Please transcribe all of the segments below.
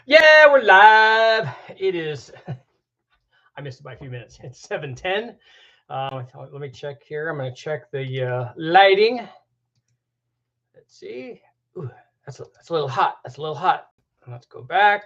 Yeah, we're live. It is, I missed it by a few minutes. It's 7:10. Let me check here. I'm going to check the lighting. Let's see. Ooh, that's a little hot. That's a little hot. Let's go back.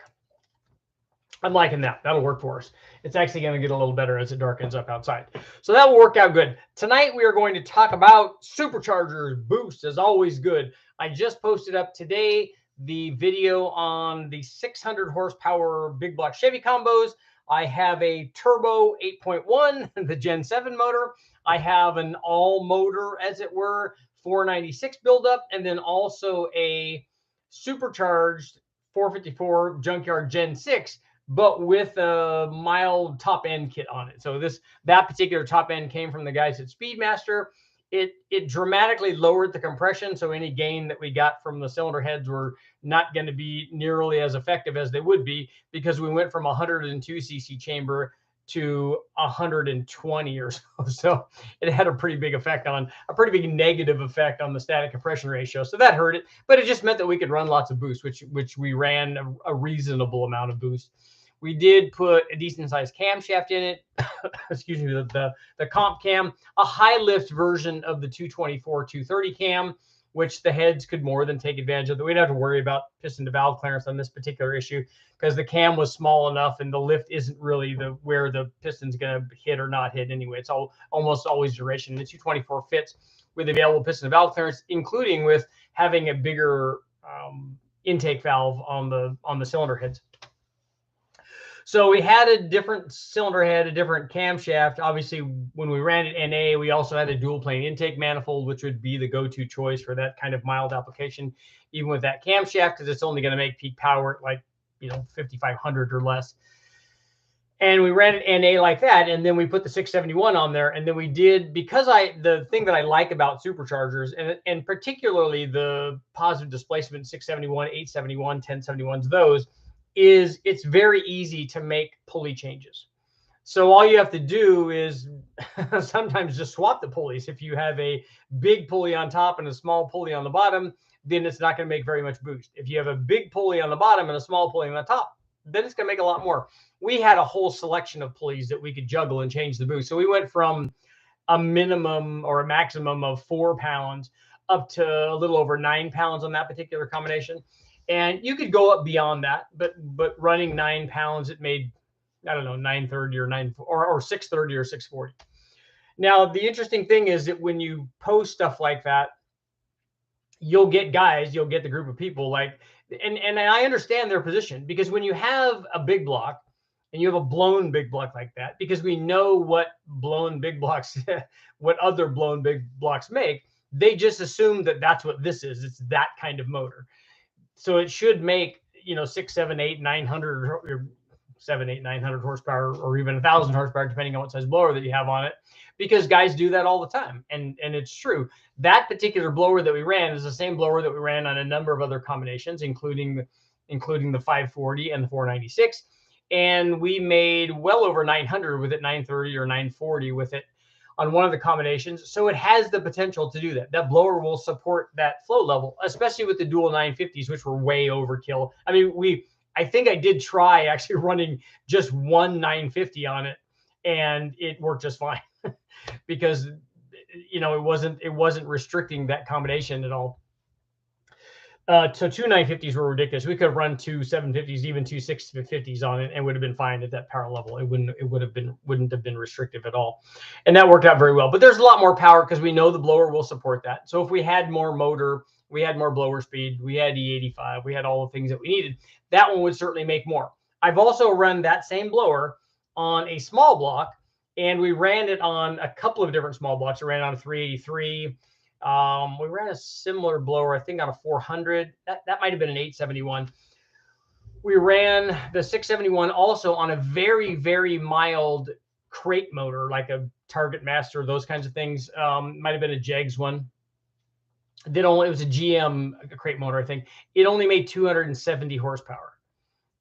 I'm liking that. That'll work for us. It's actually going to get a little better as it darkens up outside. So that will work out good. Tonight, we are going to talk about superchargers. Boost is always good. I just posted up today the video on the 600 horsepower big block Chevy combos. I have a turbo 8.1, the Gen 7 motor. I have an all motor, as it were, 496 buildup, and then also a supercharged 454 junkyard Gen 6, but with a mild top end kit on it. So that particular top end came from the guys at Speedmaster. It dramatically lowered the compression, so any gain that we got from the cylinder heads were not going to be nearly as effective as they would be, because we went from 102 cc chamber to 120 or so. So it had a pretty big negative effect on the static compression ratio. So that hurt it, but it just meant that we could run lots of boost, which we ran a reasonable amount of boost. We did put a decent sized camshaft in it. Excuse me, the comp cam, a high lift version of the 224 230 cam, which the heads could more than take advantage of. We didn't have to worry about piston to valve clearance on this particular issue, because the cam was small enough and the lift isn't really where the piston's going to hit or not hit anyway. It's almost always duration. The 224 fits with available piston to valve clearance, including with having a bigger intake valve on the cylinder heads. So we had a different cylinder head, a different camshaft. Obviously, when we ran it NA, we also had a dual plane intake manifold, which would be the go-to choice for that kind of mild application, even with that camshaft, because it's only going to make peak power at like 5,500 or less. And we ran it NA like that, and then we put the 671 on there, and then we did, because the thing that I like about superchargers, and particularly the positive displacement 671, 871, 1071s, those, is it's very easy to make pulley changes. So all you have to do is sometimes just swap the pulleys. If you have a big pulley on top and a small pulley on the bottom, then it's not going to make very much boost. If you have a big pulley on the bottom and a small pulley on the top, then it's going to make a lot more. We had a whole selection of pulleys that we could juggle and change the boost. So we went from a minimum or a maximum of 4 pounds up to a little over 9 pounds on that particular combination. And you could go up beyond that, but running 9 pounds, it made, I don't know, 930 or 630 or 640. Now, the interesting thing is that when you post stuff like that, you'll get the group of people like, and I understand their position, because when you have a big block and you have a blown big block like that, because we know what blown big blocks, what other blown big blocks make, they just assume that that's what this is. It's that kind of motor. So it should make 6, 7, 8, 900 or 7, 8, 900 horsepower, or even 1,000 horsepower, depending on what size blower that you have on it, because guys do that all the time, and it's true. That particular blower that we ran is the same blower that we ran on a number of other combinations, including the 540 and the 496, and we made well over 900 with it, 930 or 940 with it on one of the combinations. So it has the potential to do that. That blower will support that flow level, especially with the dual 950s, which were way overkill. I mean, I think I did try actually running just one 950 on it, and it worked just fine because it wasn't restricting that combination at all. So two 950s were ridiculous. We could have run two 750s, even two 650s on it, and would have been fine at that power level. It wouldn't have been restrictive at all, and that worked out very well. But there's a lot more power because we know the blower will support that. So if we had more motor, we had more blower speed, we had E85, we had all the things that we needed, that one would certainly make more. I've also run that same blower on a small block, and we ran it on a couple of different small blocks. We ran it on a 383. We ran a similar blower, I think, on a 400. That might have been an 871. We ran the 671 also on a very, very mild crate motor, like a Target Master, those kinds of things. Might have been a Jegs one. It was a GM crate motor, I think. It only made 270 horsepower.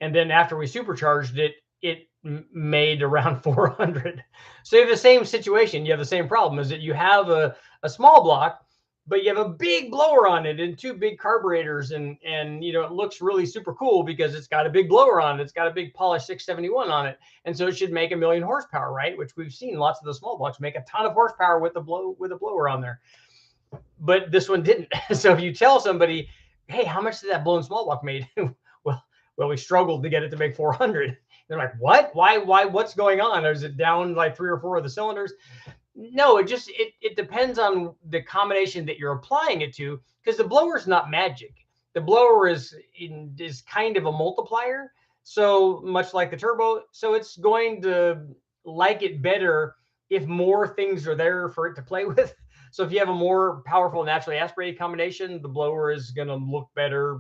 And then after we supercharged it, it made around 400. So you have the same situation. You have the same problem, is that you have a small block but you have a big blower on it and two big carburetors, and you know, it looks really super cool because it's got a big blower on it. It's got a big polished 671 on it, and so it should make 1,000,000 horsepower, right? Which we've seen lots of the small blocks make a ton of horsepower with a blower on there, but this one didn't. So if you tell somebody, hey, how much did that blown small block made? well, we struggled to get it to make 400. They're like, what? Why? What's going on? Is it down like 3 or 4 of the cylinders? No, it depends on the combination that you're applying it to, because the blower is not magic. The blower is kind of a multiplier, so much like the turbo. So it's going to like it better if more things are there for it to play with. So if you have a more powerful naturally aspirated combination, the blower is going to look better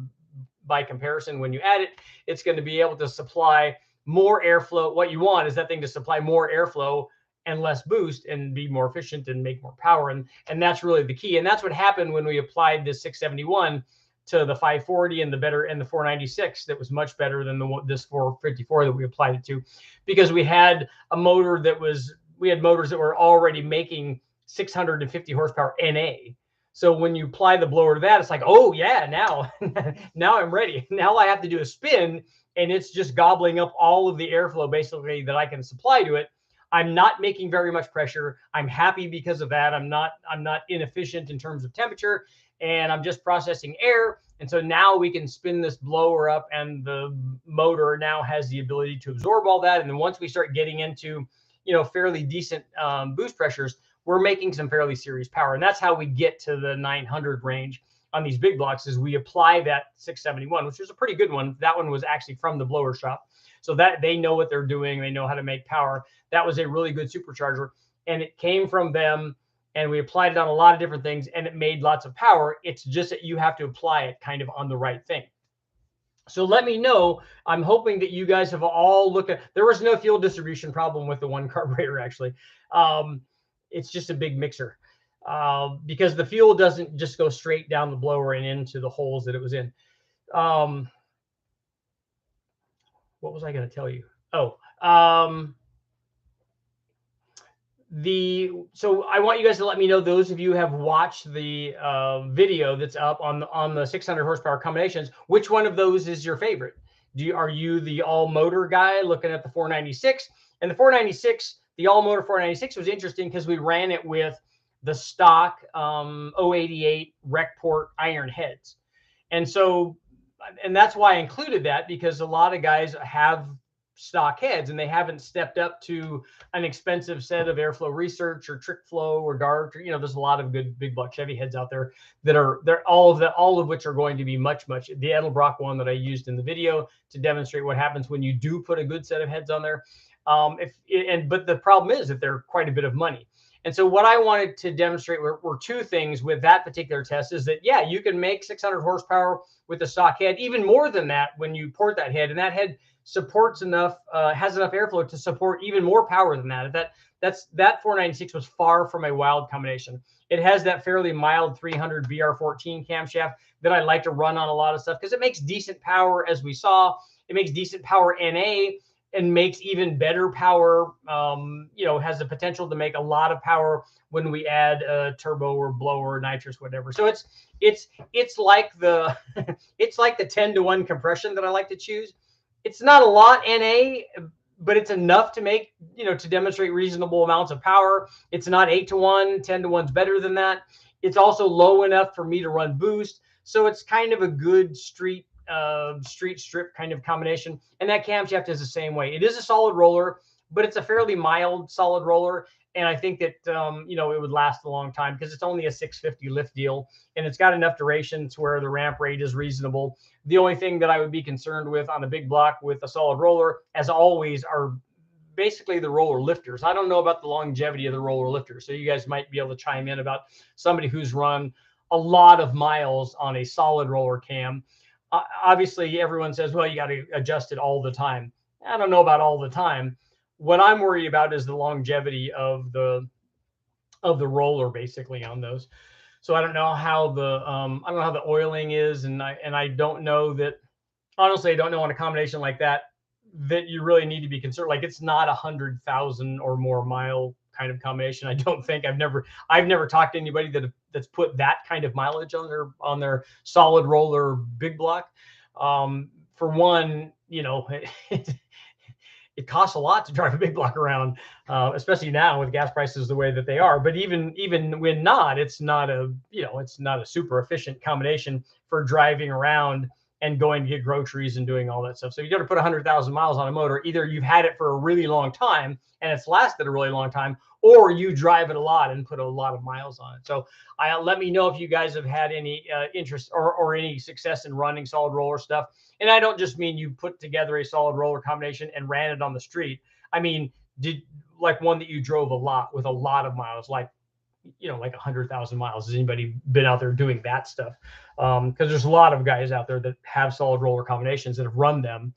by comparison. When you add it, it's going to be able to supply more airflow. What you want is that thing to supply more airflow and less boost and be more efficient and make more power. And that's really the key. And that's what happened when we applied this 671 to the 540 and the 496. That was much better than this 454 that we applied it to, because we had a motor we had motors that were already making 650 horsepower NA. So when you apply the blower to that, it's like, oh yeah, now I'm ready. Now I have to do a spin, and it's just gobbling up all of the airflow basically that I can supply to it. I'm not making very much pressure. I'm happy because of that. I'm not inefficient in terms of temperature, and I'm just processing air. And so now we can spin this blower up, and the motor now has the ability to absorb all that. And then once we start getting into, you know, fairly decent boost pressures, we're making some fairly serious power. And that's how we get to the 900 range on these big blocks, is we apply that 671, which is a pretty good one. That one was actually from the blower shop. So that they know what they're doing. They know how to make power. That was a really good supercharger, and it came from them, and we applied it on a lot of different things, and it made lots of power. It's just that you have to apply it kind of on the right thing. So let me know. I'm hoping that you guys have all looked at, there was no fuel distribution problem with the one carburetor, actually. It's just a big mixer, because the fuel doesn't just go straight down the blower and into the holes that it was in. What was I going to tell you? Oh, so I want you guys to let me know, those of you who have watched the video that's up on the 600 horsepower combinations, which one of those is your favorite? Are you the all motor guy looking at the 496? And the 496, the all motor 496 was interesting because we ran it with the stock 088 rec port iron heads. And so, and that's why I included that, because a lot of guys have stock heads and they haven't stepped up to an expensive set of airflow research or trick flow or dart, or, you know, there's a lot of good big block Chevy heads out there that are all of which are going to be much the Edelbrock one that I used in the video to demonstrate what happens when you do put a good set of heads on there. But the problem is that they're quite a bit of money. And so what I wanted to demonstrate were two things with that particular test, is that, yeah, you can make 600 horsepower with a stock head, even more than that when you port that head, and that head supports enough, has enough airflow to support even more power than that. That 496 was far from a wild combination. It has that fairly mild 300 BR14 camshaft that I like to run on a lot of stuff, because it makes decent power, as we saw. It makes decent power NA, and makes even better power, you know, has the potential to make a lot of power when we add a turbo or blower or nitrous, whatever. So it's like the it's like the 10-to-1 compression that I like to choose. It's not a lot NA, but it's enough to make, you know, to demonstrate reasonable amounts of power. It's not 8-to-1, 10-to-1's better than that. It's also low enough for me to run boost. So it's kind of a good street strip kind of combination. And that camshaft is the same way. It is a solid roller, but it's a fairly mild solid roller. And I think that, you know, it would last a long time, because it's only a 650 lift deal, and it's got enough duration to where the ramp rate is reasonable. The only thing that I would be concerned with on the big block with a solid roller, as always, are basically the roller lifters. I don't know about the longevity of the roller lifters, so you guys might be able to chime in about somebody who's run a lot of miles on a solid roller cam. Obviously, everyone says, well, you got to adjust it all the time. I don't know about all the time. What I'm worried about is the longevity of the roller, basically, on those. So I don't know how the oiling is, and I don't know that, honestly, I don't know on a combination like that you really need to be concerned. Like, it's not 100,000 or more mile kind of combination. I don't think. I've never talked to anybody that have that's put that kind of mileage on their solid roller big block. For one, you know, it costs a lot to drive a big block around, especially now with gas prices the way that they are. But even when not, it's not a, you know, it's not a super efficient combination for driving around and going to get groceries and doing all that stuff. So you got to put 100,000 miles on a motor. Either you've had it for a really long time and it's lasted a really long time, or you drive it a lot and put a lot of miles on it. So let me know if you guys have had any interest or any success in running solid roller stuff. And I don't just mean you put together a solid roller combination and ran it on the street. I mean, did like one that you drove a lot with a lot of miles, like, you know, like 100,000 miles. Has anybody been out there doing that stuff? Because there's a lot of guys out there that have solid roller combinations that have run them.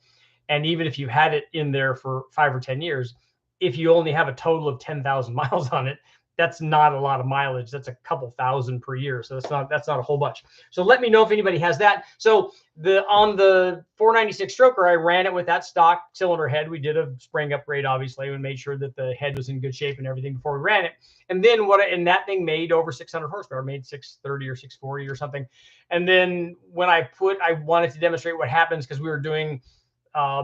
And even if you had it in there for 5 or 10 years, if you only have a total of 10,000 miles on it, that's not a lot of mileage. That's a couple thousand per year. So that's not a whole bunch. So let me know if anybody has that. So on the 496 stroker, I ran it with that stock cylinder head. We did a spring upgrade, obviously, and made sure that the head was in good shape and everything before we ran it. And then and that thing made over 600 horsepower, made 630 or 640 or something. And then when I wanted to demonstrate what happens, because we were doing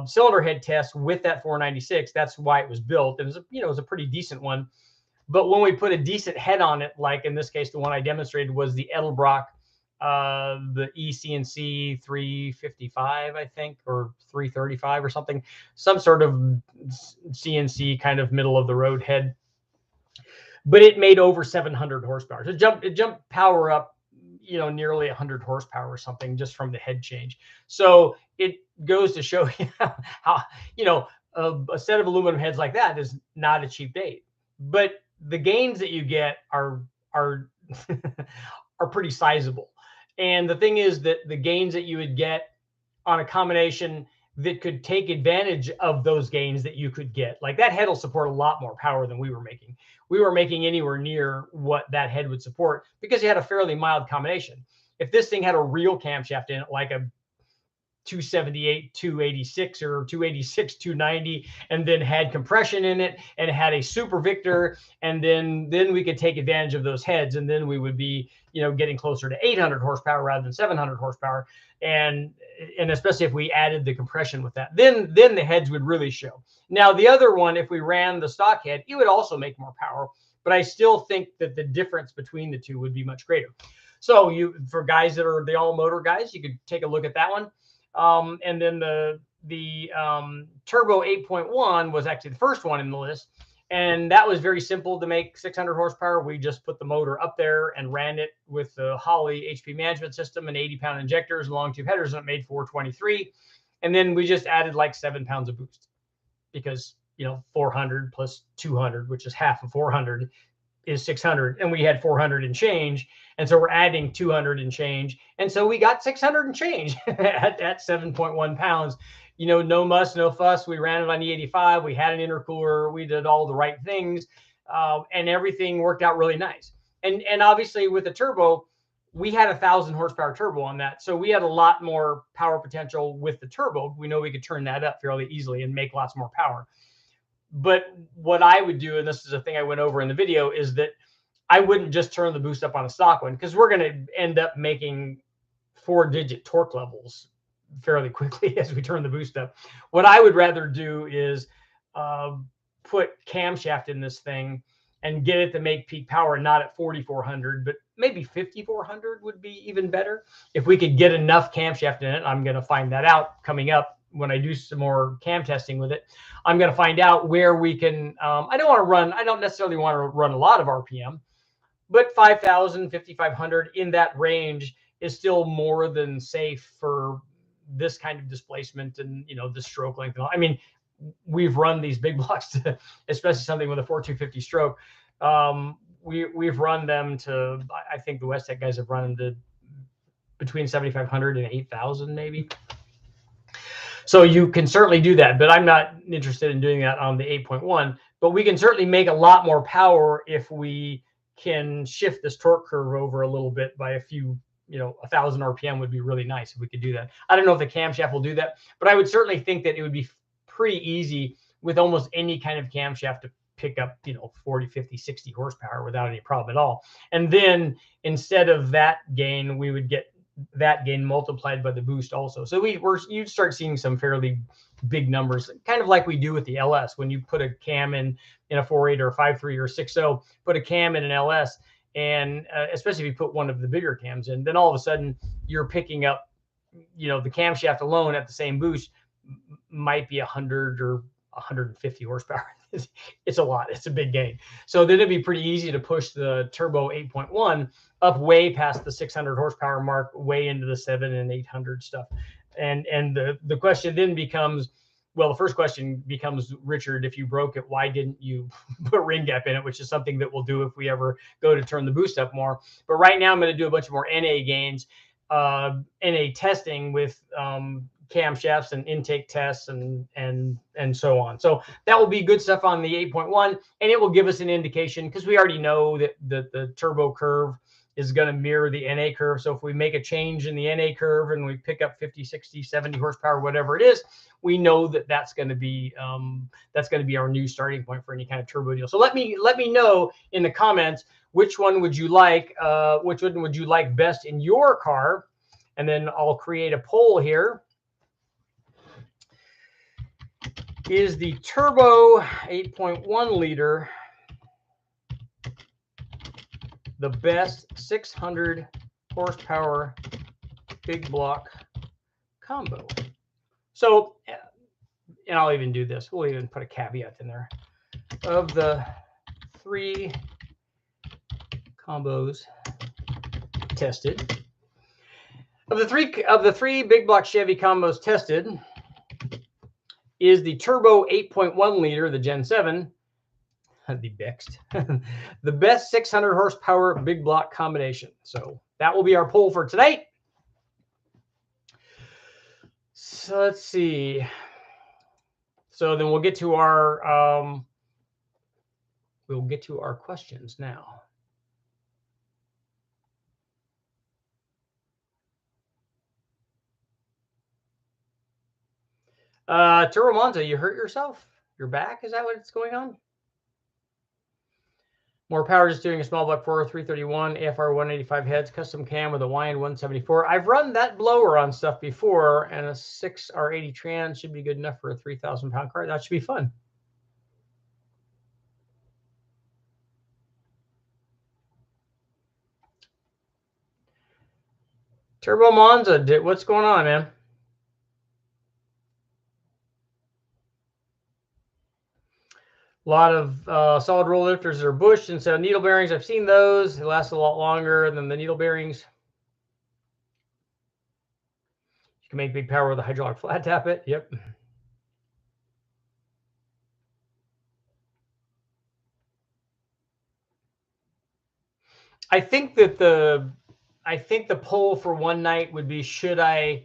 cylinder head tests with that 496. That's why it was built. It was it was a pretty decent one. But when we put a decent head on it, like in this case, the one I demonstrated was the Edelbrock, the ECNC 355, I think, or 335 or something, some sort of CNC kind of middle of the road head. But it made over 700 horsepower. So it jumped power up, you know, nearly 100 horsepower or something just from the head change. So it goes to show you how, you know, a set of aluminum heads like that is not a cheap date. But the gains that you get are are pretty sizable. And the thing is that the gains that you would get on a combination that could take advantage of those gains that you could get, like that head will support a lot more power than we were making. We were making anywhere near what that head would support because you had a fairly mild combination. If this thing had a real camshaft in it, like a 278, 286 or 286, 290, and then had compression in it and had a Super Victor, and then we could take advantage of those heads, and then we would be, you know, getting closer to 800 horsepower rather than 700 horsepower. And especially if we added the compression with that, then the heads would really show. Now, the other one, if we ran the stock head, it would also make more power, but I still think that the difference between the two would be much greater. So for guys that are the all motor guys, you could take a look at that one. And then the Turbo 8.1 was actually the first one in the list. And that was very simple to make 600 horsepower. We just put the motor up there and ran it with the Holley HP management system and 80-pound injectors and long tube headers, and it made 423. And then we just added like 7 pounds of boost because, you know, 400 plus 200, which is half of 400, is 600. And we had 400 and change. And so we're adding 200 and change. And so we got 600 and change at 7.1 pounds. You know, no muss, no fuss. We ran it on E85. We had an intercooler. We did all the right things. And everything worked out really nice. And obviously with the turbo, we had 1,000 horsepower turbo on that. So we had a lot more power potential with the turbo. We know we could turn that up fairly easily and make lots more power. But what I would do, and this is a thing I went over in the video, is that I wouldn't just turn the boost up on a stock one, because we're going to end up making 4-digit torque levels fairly quickly as we turn the boost up. What I would rather do is put camshaft in this thing and get it to make peak power, not at 4,400, but maybe 5,400 would be even better. If we could get enough camshaft in it, I'm going to find that out coming up when I do some more cam testing with it. I'm going to find out where we can, I don't necessarily want to run a lot of RPM, but 5,000, 5,500 in that range is still more than safe for this kind of displacement and, you know, the stroke length. I mean, we've run these big blocks to, especially something with a 4,250 stroke. We've run them to, I think the West Tech guys have run them to between 7,500 and 8,000 maybe. So you can certainly do that, but I'm not interested in doing that on the 8.1. But we can certainly make a lot more power if we can shift this torque curve over a little bit by a few, you know, 1,000 RPM would be really nice if we could do that. I don't know if the camshaft will do that, but I would certainly think that it would be pretty easy with almost any kind of camshaft pick up, 40, 50, 60 horsepower without any problem at all. And then instead of that gain, we would get that gain multiplied by the boost also. So you'd start seeing some fairly big numbers, kind of like we do with the LS. When you put a cam in a 4.8 or a 5.3 or a 6.0, put a cam in an LS, and especially if you put one of the bigger cams in, then all of a sudden you're picking up, the camshaft alone at the same boost might be 100 or 150 horsepower. It's a lot. It's a big gain. So then it'd be pretty easy to push the turbo 8.1 up way past the 600 horsepower mark, way into the 700 and 800 stuff. And the question then becomes, well, the first question becomes, Richard, if you broke it, why didn't you put ring gap in it, which is something that we'll do if we ever go to turn the boost up more. But right now I'm going to do a bunch of more NA gains, NA testing with camshafts and intake tests and so on. So that will be good stuff on the 8.1, and it will give us an indication, because we already know that the turbo curve is going to mirror the NA curve. So if we make a change in the NA curve and we pick up 50, 60, 70 horsepower, whatever it is, we know that that's going to be our new starting point for any kind of turbo deal. So let me know in the comments, which one would you like? Which one would you like best in your car? And then I'll create a poll here. Is the turbo 8.1 liter the best 600 horsepower big block combo? So, and I'll even do this. We'll even put a caveat in there. Of the 3 combos tested, of the three big block Chevy combos tested, is the turbo 8.1 liter, the Gen 7, the next, the best 600 horsepower big block combination. So that will be our poll for tonight. So let's see. So then we'll get to our questions now. Turbo Monza, you hurt yourself? Your back? Is that what's going on? More power just doing a small block 4, 331, AFR 185 heads, custom cam with a YN 174. I've run that blower on stuff before, and a 6R80 trans should be good enough for a 3,000 pound car. That should be fun. Turbo Monza, what's going on, man? A lot of solid roll lifters that are bushed, and so needle bearings, I've seen those. They last a lot longer than the needle bearings. You can make big power with a hydraulic flat tappet. Yep. I think the poll for one night would be, should I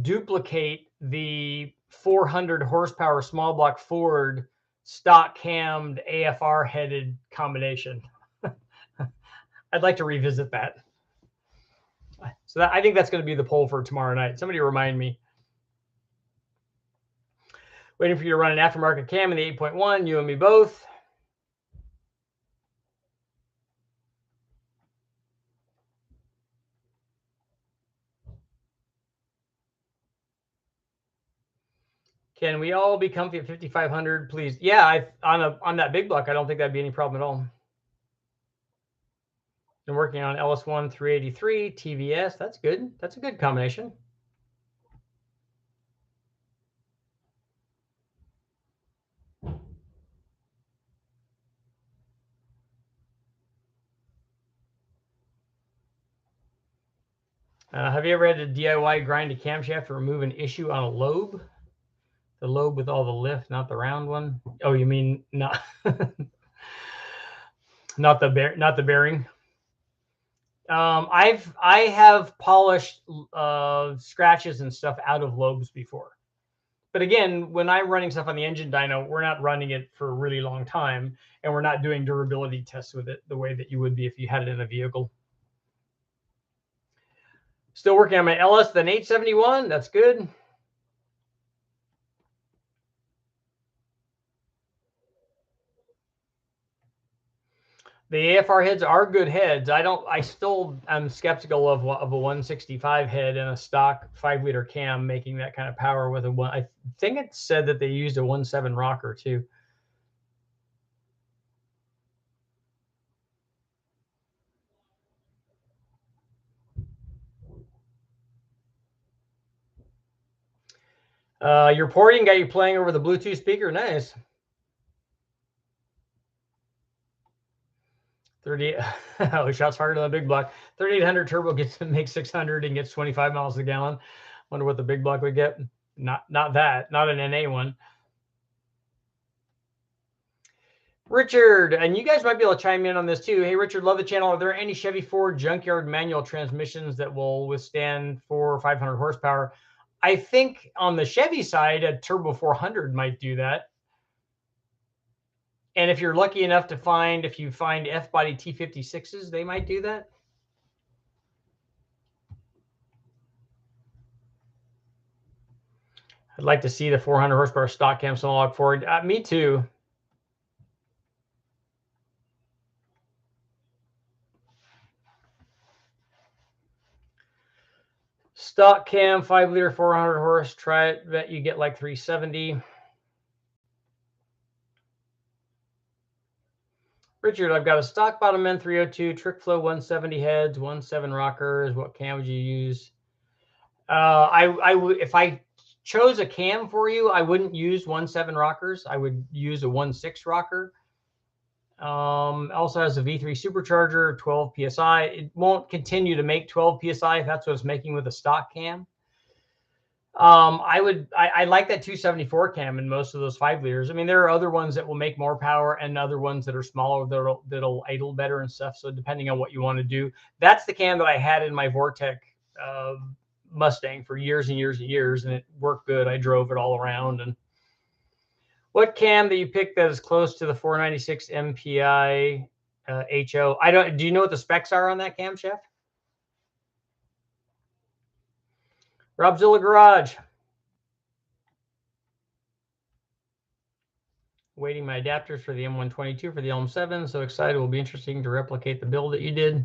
duplicate the 400 horsepower small block Ford stock cammed AFR headed combination? I'd like to revisit that. So I think that's going to be the poll for tomorrow night. Somebody remind me. Waiting for you to run an aftermarket cam in the 8.1, you and me both. Can we all be comfy at 5,500, please? Yeah, on that big block, I don't think that'd be any problem at all. Been working on LS1 383 TVS. That's good. That's a good combination. Have you ever had to DIY grind a camshaft to remove an issue on a lobe? The lobe with all the lift, not the round one. Oh, you mean not not the bearing? I have polished scratches and stuff out of lobes before. But again, when I'm running stuff on the engine dyno, we're not running it for a really long time, and we're not doing durability tests with it the way that you would be if you had it in a vehicle. Still working on my LS, then 871. That's good. The AFR heads are good heads. I still am skeptical of a 165 head and a stock 5-liter cam making that kind of power with a one. I think it said that they used a 1.7 rocker too. Your porting got you playing over the Bluetooth speaker. Nice. 30. Oh, shots harder than the big block. 3800 turbo makes 600 and gets 25 miles a gallon. Wonder what the big block would get. Not that. Not an NA one. Richard, and you guys might be able to chime in on this too. Hey, Richard, love the channel. Are there any Chevy Ford junkyard manual transmissions that will withstand 400 or 500 horsepower? I think on the Chevy side, a Turbo 400 might do that. And if you're lucky enough to find, if you find F-body T56s, they might do that. I'd like to see the 400 horsepower stock cam log Ford. Me too. Stock cam, 5-liter, 400 horse. Try it. Bet you get like 370. Richard, I've got a stock bottom end 302, trick flow 170 heads, 1.7 rockers. What cam would you use? If I chose a cam for you, I wouldn't use 1.7 rockers. I would use a 1.6 rocker. Also has a V3 supercharger, 12 psi. It won't continue to make 12 psi if that's what it's making with a stock cam. I like that 274 cam in most of those 5-liters. I mean, there are other ones that will make more power and other ones that are smaller that'll idle better and stuff. So depending on what you want to do, that's the cam that I had in my Vortec Mustang for years and years and years, and it worked good. I drove it all around. And what cam that you picked that is close to the 496 MPI HO? Do you know what the specs are on that cam, Chef? Robzilla Garage. Waiting my adapters for the M122 for the LM7. So excited. It will be interesting to replicate the build that you did.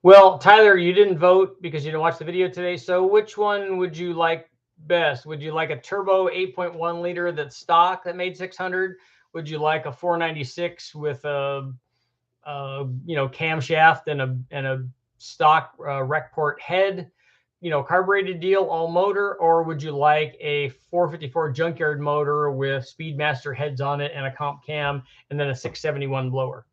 Well, Tyler, you didn't vote because you didn't watch the video today. So which one would you like best? Would you like a turbo 8.1 liter that's stock that made 600? Would you like a 496 with a camshaft and a stock rec port head, carbureted deal, all motor? Or would you like a 454 junkyard motor with Speedmaster heads on it and a comp cam and then a 671 blower?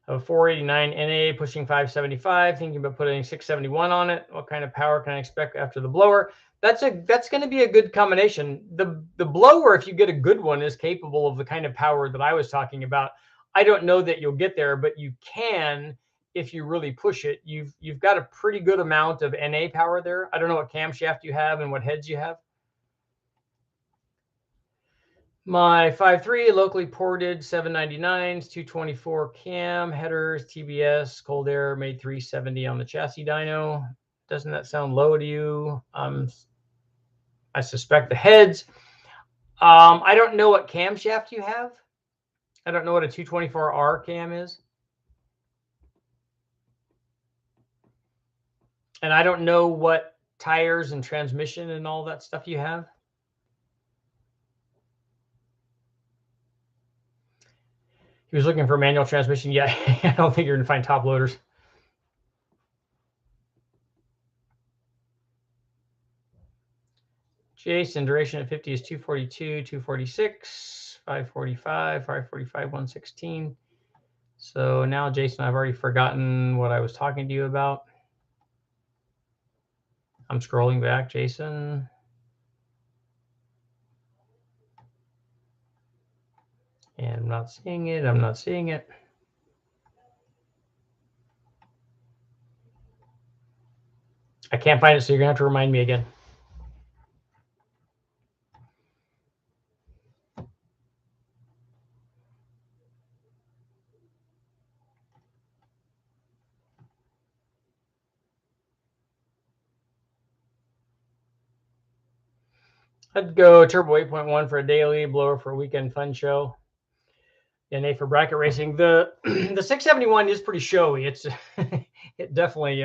A 489 NA pushing 575, thinking about putting 671 on it. What kind of power can I expect after the blower? That's going to be a good combination. The blower, if you get a good one, is capable of the kind of power that I was talking about. I don't know that you'll get there, but you can if you really push it. You've got a pretty good amount of NA power there. I don't know what camshaft you have and what heads you have. My 5.3 locally ported 799s, 224 cam, headers, TBS, cold air, made 370 on the chassis dyno. Doesn't that sound low to you? I suspect the heads. I don't know what camshaft you have. I don't know what a 224R cam is. And I don't know what tires and transmission and all that stuff you have. He was looking for a manual transmission. Yeah, I don't think you're going to find top loaders. Jason, duration at 50 is 242, 246, 545, 545, 116. So now, Jason, I've already forgotten what I was talking to you about. I'm scrolling back, Jason. And I'm not seeing it. I'm not seeing it. I can't find it, so you're going to have to remind me again. I'd go turbo 8.1 for a daily, blower for a weekend fun show. NA for bracket racing. The the 671 is pretty showy. It's it definitely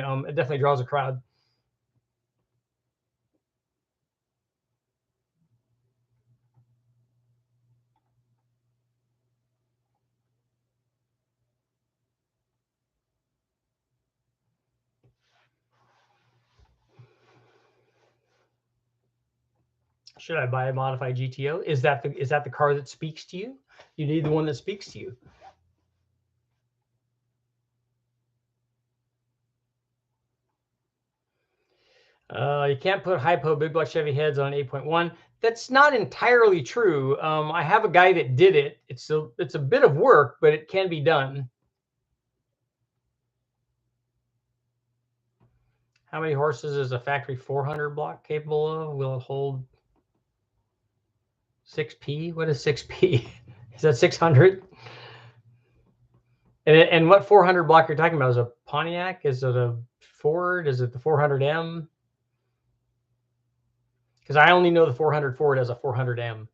draws a crowd. Should I buy a modified GTO? Is that the car that speaks to you? You need the one that speaks to you. You can't put hypo big block Chevy heads on 8.1. That's not entirely true. I have a guy that did it. It's a bit of work, but it can be done. How many horses is a factory 400 block capable of? Will it hold 6P? What is 6P? Is that 600? And what 400 block you're talking about? Is it a Pontiac? Is it a Ford? Is it the 400M? Because I only know the 400 Ford as a 400M.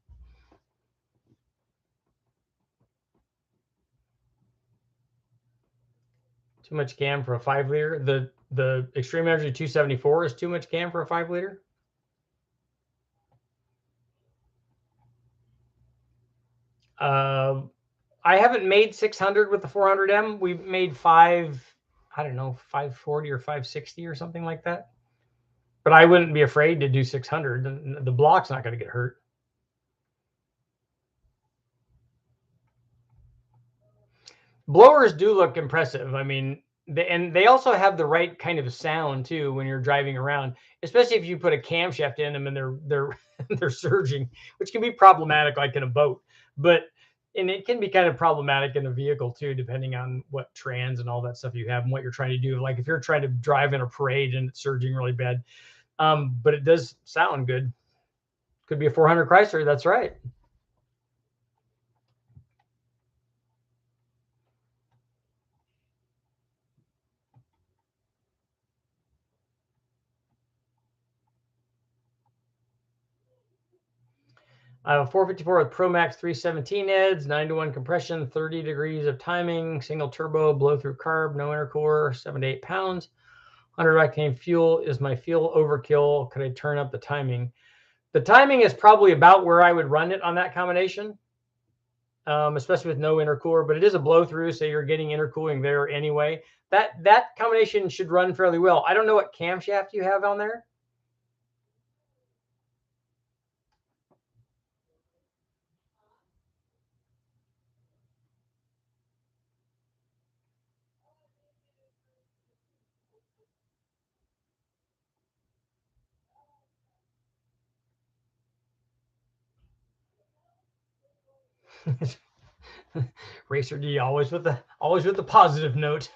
Too much cam for a 5-liter. The Extreme Energy 274 is too much cam for a 5-liter. I haven't made 600 with the 400M. We made 540 or 560 or something like that. But I wouldn't be afraid to do 600. The block's not going to get hurt. Blowers do look impressive. I mean, they also have the right kind of sound too when you're driving around, especially if you put a camshaft in them and they're surging, which can be problematic, like in a boat. And it can be kind of problematic in a vehicle too, depending on what trans and all that stuff you have and what you're trying to do. Like if you're trying to drive in a parade and it's surging really bad, but it does sound good. Could be a 400 Chrysler. That's right. I have a 454 with Pro Max 317 heads, 9-to-1 compression, 30 degrees of timing, single turbo, blow through carb, no intercooler, 7 to 8 pounds. 100 octane fuel. Is my fuel overkill? Could I turn up the timing? The timing is probably about where I would run it on that combination, especially with no intercooler, but it is a blow through, so you're getting intercooling there anyway. That combination should run fairly well. I don't know what camshaft you have on there. Racer D always with the positive note.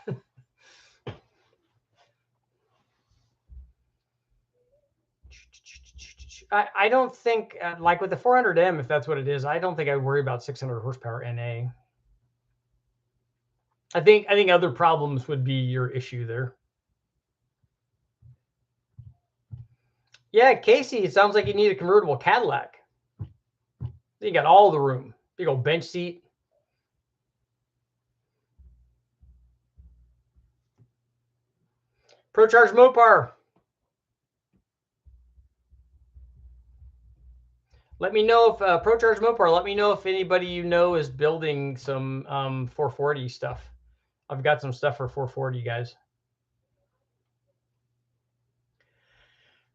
I don't think like with the 400M, if that's what it is, I don't think I would worry about 600 horsepower NA. I think other problems would be your issue there. Yeah, Casey, it sounds like you need a convertible Cadillac. You got all the room. Big old bench seat. ProCharged Mopar. Let me know if ProCharged Mopar. Let me know if anybody you know is building some 440 stuff. I've got some stuff for 440, guys.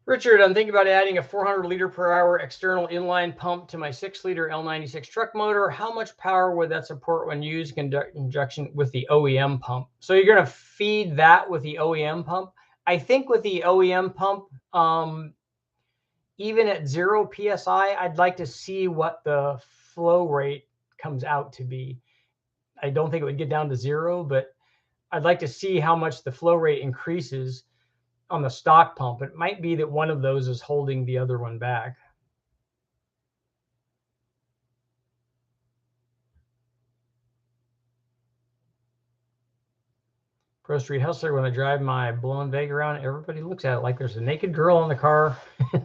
Richard, I'm thinking about adding a 400 liter per hour external inline pump to my 6-liter L96 truck motor. How much power would that support when used in conjunction with the OEM pump? So you're going to feed that with the OEM pump. I think with the OEM pump, even at 0 PSI, I'd like to see what the flow rate comes out to be. I don't think it would get down to 0, but I'd like to see how much the flow rate increases on the stock pump. It might be that one of those is holding the other one back. Pro Street Hustler, when I drive my blown Vega around, everybody looks at it like there's a naked girl in the car.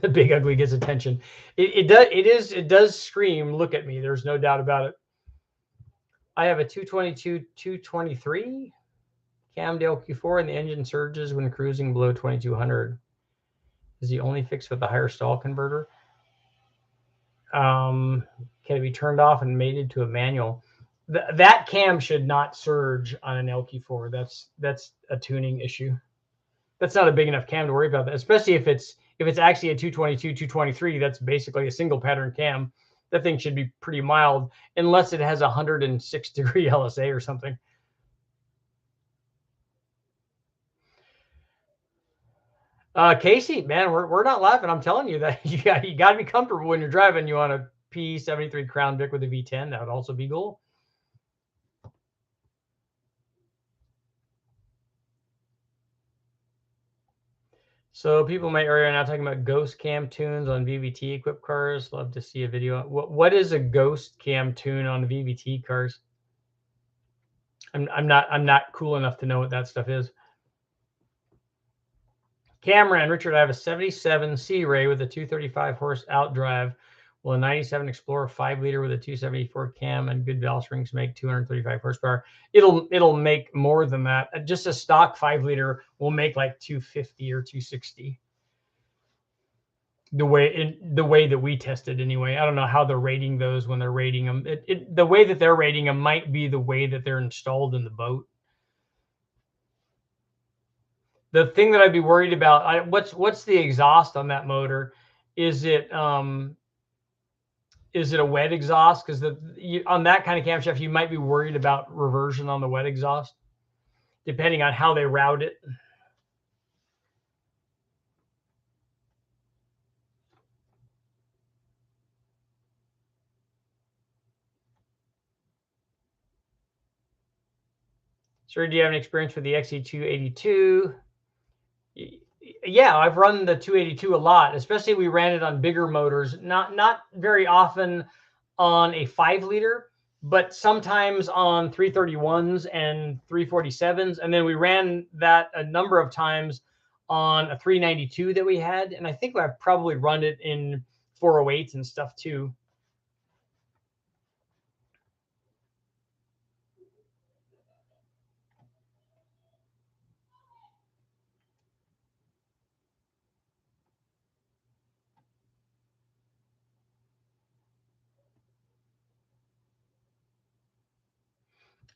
The Big Ugly gets attention. It does scream, look at me. There's no doubt about it. I have a 222, 223 Camdale Q4, and the engine surges when cruising below 2200. Is the only fix with the higher stall converter? Can it be turned off and mated to a manual? That cam should not surge on an LQ4. That's a tuning issue. That's not a big enough cam to worry about that, especially if it's actually a 222, 223. That's basically a single pattern cam. That thing should be pretty mild, unless it has a 106-degree LSA or something. Casey, man, we're not laughing. I'm telling you that you got to be comfortable when you're driving. You want a P73 Crown Vic with a V10. That would also be cool. So people in my area are now talking about ghost cam tunes on VVT equipped cars. Love to see a video. What is a ghost cam tune on VVT cars? I'm not cool enough to know what that stuff is. Cameron, Richard, I have a 77 C-Ray with a 235 horse outdrive. Will a 97 Explorer 5-liter with a 274 cam and good valve springs make 235 horsepower? It'll make more than that. Just a stock 5-liter will make like 250 or 260. The way that we tested anyway. I don't know how they're rating those when they're rating them. The way that they're rating them might be the way that they're installed in the boat. The thing that I'd be worried about, what's the exhaust on that motor? Is it a wet exhaust? Because on that kind of camshaft, you might be worried about reversion on the wet exhaust, depending on how they route it. Sir, do you have any experience with the XE282? Yeah, I've run the 282 a lot, especially we ran it on bigger motors, not very often on a 5-liter, but sometimes on 331s and 347s. And then we ran that a number of times on a 392 that we had. And I think I've probably run it in 408s and stuff too.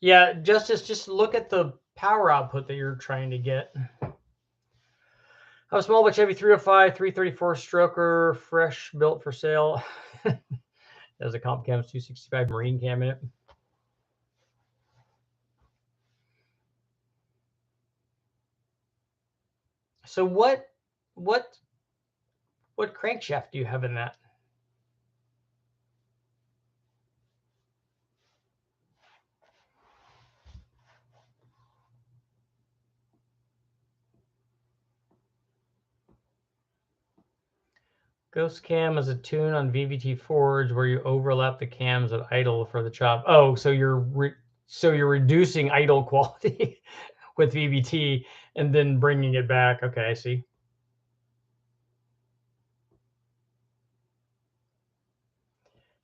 Yeah, Justice, just look at the power output that you're trying to get. How small but Chevy 305, 334 stroker, fresh built for sale. There's a comp cam 265 marine cam in it. So what crankshaft do you have in that? Ghost cam is a tune on VVT Forge where you overlap the cams at idle for the chop. Oh, so you're reducing idle quality with VVT and then bringing it back. Okay, I see.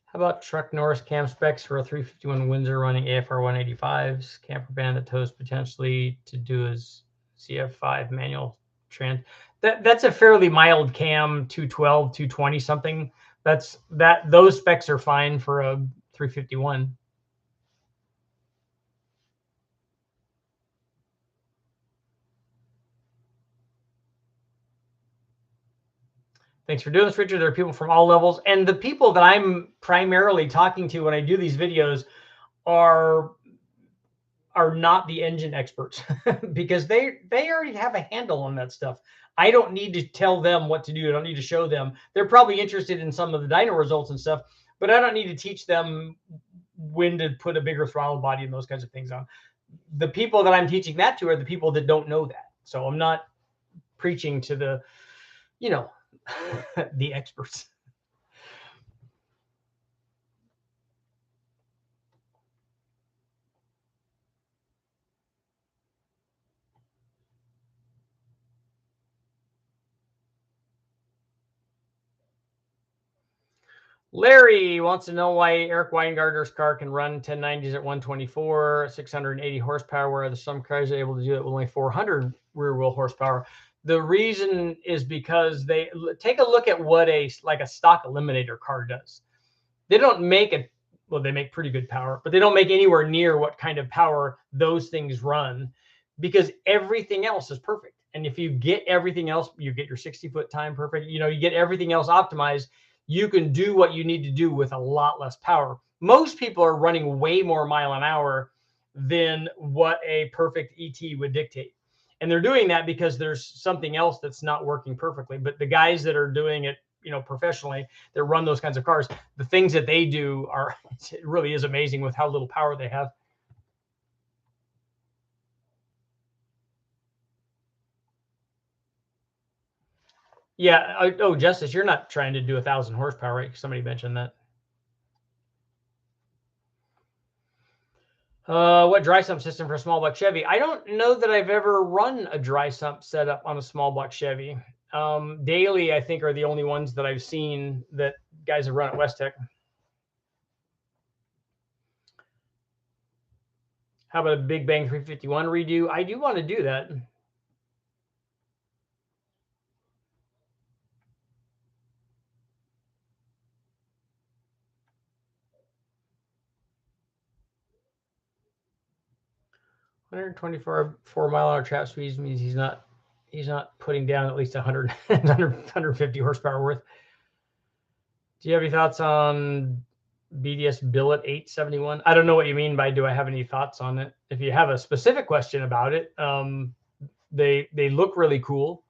How about Truck Norris cam specs for a 351 Windsor running AFR 185s camper van that tows potentially to do as CF5 manual trans? That's a fairly mild cam, 212, 220 something. Those specs are fine for a 351. Thanks for doing this, Richard. There are people from all levels, and the people that I'm primarily talking to when I do these videos are not the engine experts because they already have a handle on that stuff. I don't need to tell them what to do. I don't need to show them. They're probably interested in some of the dyno results and stuff, but I don't need to teach them when to put a bigger throttle body and those kinds of things on. The people that I'm teaching that to are the people that don't know that. So I'm not preaching to the, the experts. Larry wants to know why Eric Weingartner's car can run 1090s at 124, 680 horsepower, where some cars are able to do it with only 400 rear wheel horsepower. The reason is because they take a look at what a stock eliminator car does. They don't make it, well, they make pretty good power, but they don't make anywhere near what kind of power those things run, because everything else is perfect. And if you get everything else, you get your 60-foot time perfect, you get everything else optimized, you can do what you need to do with a lot less power. Most people are running way more mile an hour than what a perfect ET would dictate. And they're doing that because there's something else that's not working perfectly. But the guys that are doing it, professionally, that run those kinds of cars, the things that they do it really is amazing with how little power they have. Yeah. Oh, Justice, you're not trying to do 1,000 horsepower, right? Somebody mentioned that. What dry sump system for a small block Chevy? I don't know that I've ever run a dry sump setup on a small block Chevy. Daily, I think, are the only ones that I've seen that guys have run at West Tech. How about a Big Bang 351 redo? I do want to do that. $124 4-mile-an-hour trap speed means he's not putting down at least 150 horsepower worth. Do you have any thoughts on BDS billet 871? I don't know what you mean by do I have any thoughts on it. If you have a specific question about it, they look really cool,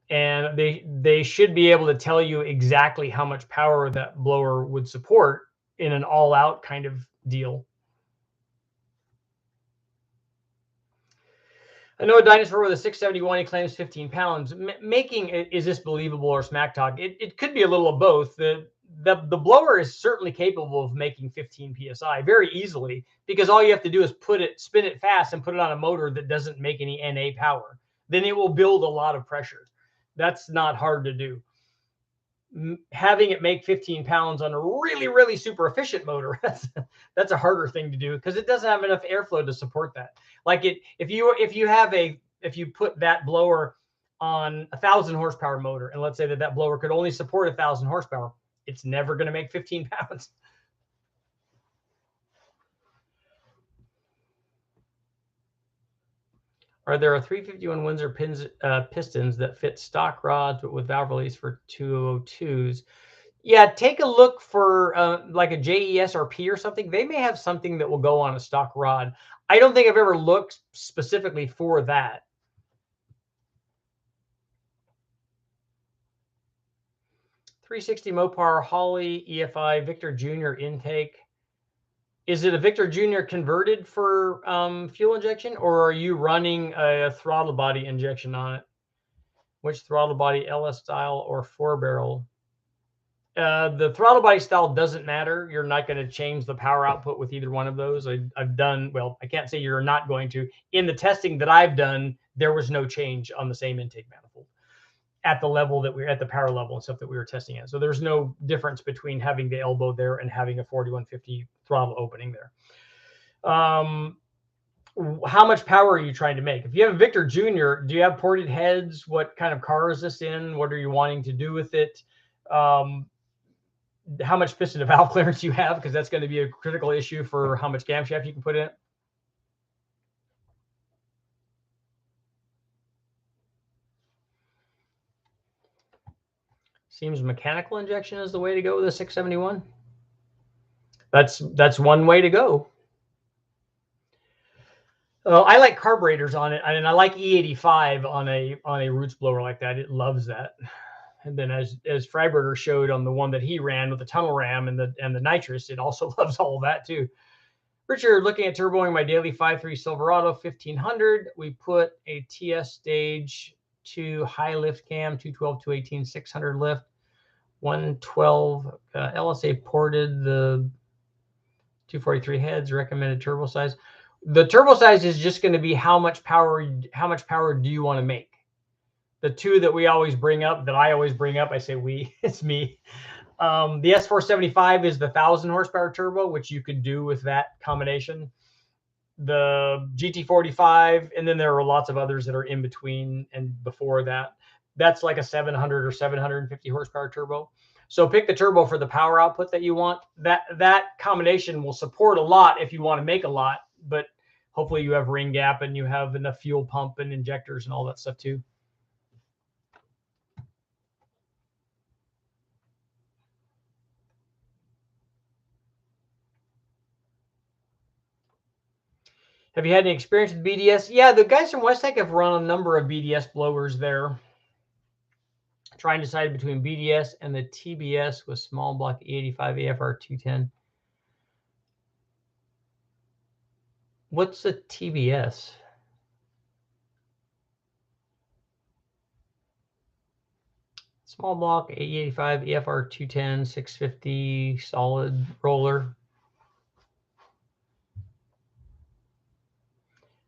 and they should be able to tell you exactly how much power that blower would support in an all-out kind of deal. I know a dinosaur with a 671, he claims 15 pounds. Is this believable or smack talk? It could be a little of both. The blower is certainly capable of making 15 PSI very easily, because all you have to do is spin it fast and put it on a motor that doesn't make any NA power. Then it will build a lot of pressure. That's not hard to do. Having it make 15 pounds on a really, really super efficient motor, that's a harder thing to do, because it doesn't have enough airflow to support that. Like if you put that blower on 1,000 horsepower motor, and let's say that blower could only support 1,000 horsepower, it's never going to make 15 pounds. Are there 351 Windsor pistons that fit stock rods but with valve release for 202s? Yeah, take a look for like a JESRP or something. They may have something that will go on a stock rod. I don't think I've ever looked specifically for that. .360 Mopar Holly EFI Victor Jr. intake. Is it a Victor Jr. converted for fuel injection, or are you running a throttle body injection on it? Which throttle body, LS style or 4-barrel? The throttle body style doesn't matter. You're not going to change the power output with either one of those. I've done, well, I can't say you're not going to. In the testing that I've done, there was no change on the same intake manifold at the level that we're at, the power level and stuff that we were testing at. So there's no difference between having the elbow there and having a 4150 throttle opening there. How much power are you trying to make? If you have a Victor Jr., do you have ported heads? What kind of car is this in? What are you wanting to do with it? How much piston to valve clearance you have, because that's going to be a critical issue for how much camshaft you can put in it. Seems mechanical injection is the way to go with a 671. That's one way to go. I like carburetors on it, and I like E85 on a roots blower like that. It loves that. And then as Freiberger showed on the one that he ran with the tunnel ram and the nitrous, it also loves all of that too. Richard, looking at turboing my daily 5.3 Silverado 1500. We put a TS stage 2 high lift cam, 212, 218, 600 lift, 112 LSA ported, the 243 heads, recommended turbo size. The turbo size is just going to be how much power do you want to make? The two that we always bring up, that I always bring up, I say we, it's me. The S475 is the 1,000 horsepower turbo, which you could do with that combination. The GT45, and then there are lots of others that are in between and before that. That's like a 700 or 750 horsepower turbo. So pick the turbo for the power output that you want. That combination will support a lot if you want to make a lot, but hopefully you have ring gap and you have enough fuel pump and injectors and all that stuff too. Have you had any experience with BDS? Yeah, the guys from Westech have run a number of BDS blowers there. Trying to decide between BDS and the TBS with small block E85 AFR 210. What's the TBS? Small block E85 AFR 210 650 solid roller.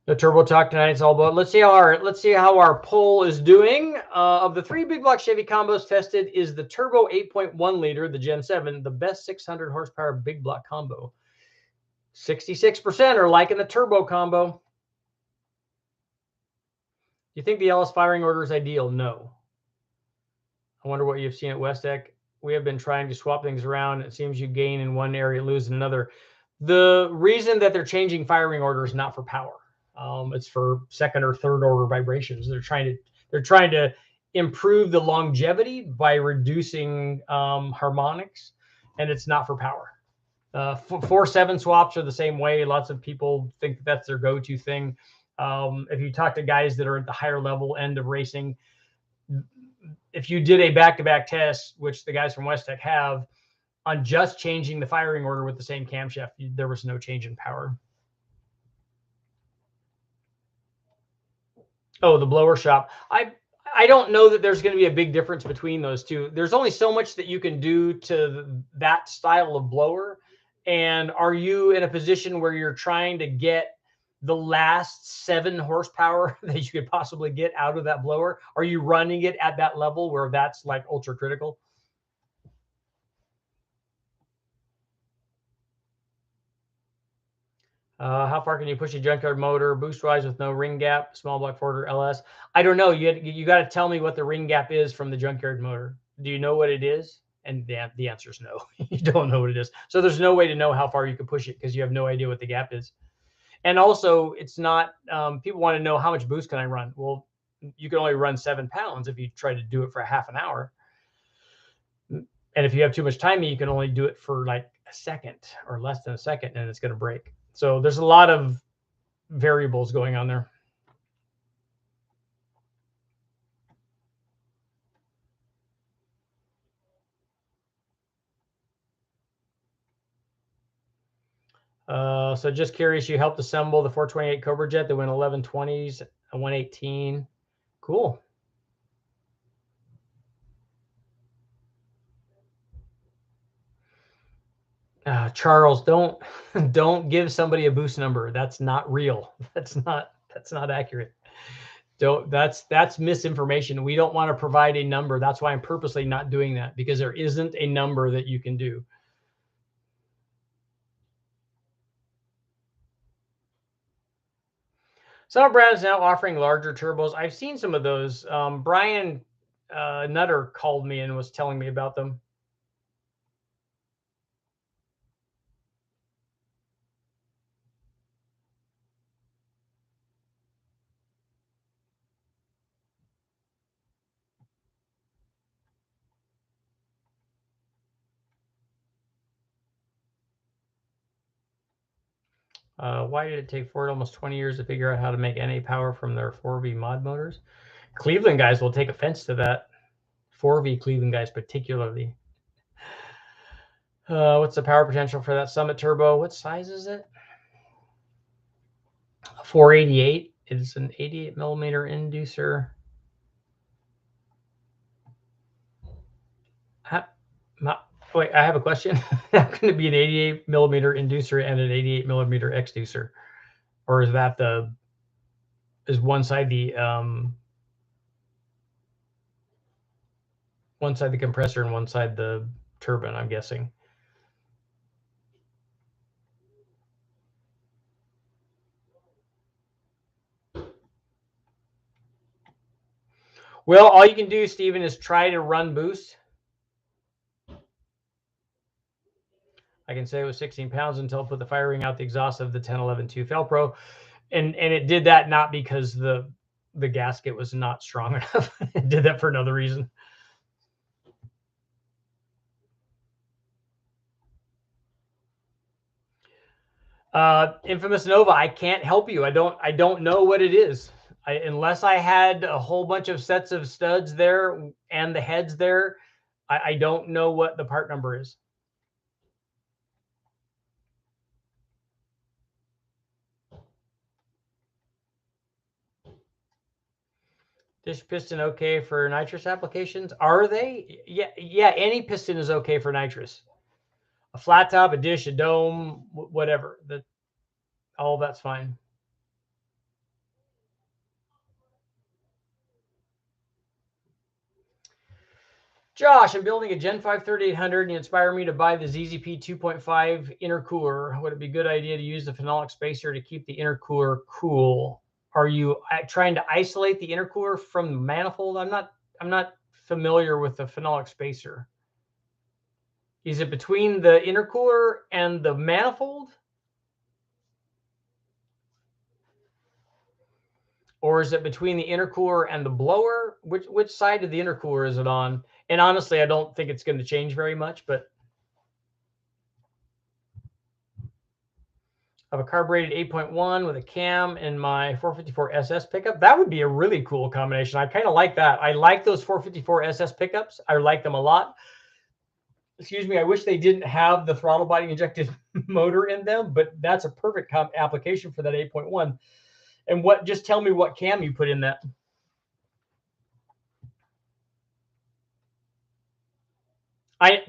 The Turbo Talk tonight is all about. Let's see how our poll is doing. Of the 3 big block Chevy combos tested, is the Turbo 8.1 liter, the Gen 7, the best 600 horsepower big block combo? 66% are liking the turbo combo. Do you think the LS firing order is ideal? No. I wonder what you've seen at Westech. We have been trying to swap things around. It seems you gain in one area, lose in another. The reason that they're changing firing order is not for power. It's for second or third order vibrations. They're trying to improve the longevity by reducing harmonics, and it's not for power. 4-7 swaps are the same way. Lots of people think that's their go-to thing. If you talk to guys that are at the higher level end of racing, if you did a back-to-back test, which the guys from Westech have, on just changing the firing order with the same camshaft, there was no change in power. Oh, the blower shop. I don't know that there's going to be a big difference between those two. There's only so much that you can do to that style of blower. And are you in a position where you're trying to get the last 7 horsepower that you could possibly get out of that blower? Are you running it at that level where that's like ultra critical? How far can you push a junkyard motor boost wise with no ring gap, small block Ford or LS? I don't know. You got to tell me what the ring gap is from the junkyard motor. Do you know what it is? And the answer is no. You don't know what it is. So there's no way to know how far you can push it because you have no idea what the gap is. And also, it's not, people want to know how much boost can I run? Well, you can only run 7 pounds if you try to do it for a half an hour. And if you have too much timing, you can only do it for like a second or less than a second, and it's going to break. So there's a lot of variables going on there. So just curious, you helped assemble the 428 Cobra Jet that went 1120s, a 118. Cool. Charles, don't give somebody a boost number. That's not real. That's not accurate. That's misinformation. We don't want to provide a number. That's why I'm purposely not doing that, because there isn't a number that you can do. Some brands now offering larger turbos. I've seen some of those. Brian Nutter called me and was telling me about them. Why did it take Ford almost 20 years to figure out how to make NA power from their 4V mod motors? Cleveland guys will take offense to that. 4V Cleveland guys particularly. What's the power potential for that Summit turbo? What size is it? 488. It's an 88 millimeter inducer. Wait, I have a question. How can it be an 88 millimeter inducer and an 88 millimeter exducer? Or is that is one side the compressor and one side the turbine, I'm guessing. Well, all you can do, Stephen, is try to run boost. I can say it was 16 pounds until I put the firing out the exhaust of the 1011-2 Felpro. And it did that not because the gasket was not strong enough. It did that for another reason. Infamous Nova, I can't help you. I don't know what it is. Unless I had a whole bunch of sets of studs there and the heads there, I don't know what the part number is. Dish piston okay for nitrous applications? Are they? Yeah. Any piston is okay for nitrous. A flat top, a dish, a dome, whatever. All that's fine. Josh, I'm building a Gen 5 3800 and you inspire me to buy the ZZP 2.5 intercooler. Would it be a good idea to use the phenolic spacer to keep the intercooler cool? Are you trying to isolate the intercooler from the manifold? I'm not familiar with the phenolic spacer. Is it between the intercooler and the manifold? Or is it between the intercooler and the blower? Which side of the intercooler is it on? And honestly, I don't think it's going to change very much, but I have a carbureted 8.1 with a cam in my 454 SS pickup. That would be a really cool combination. I kind of like that. I like those 454 SS pickups. I like them a lot. Excuse me. I wish they didn't have the throttle body injected motor in them, but that's a perfect application for that 8.1. And just tell me what cam you put in that.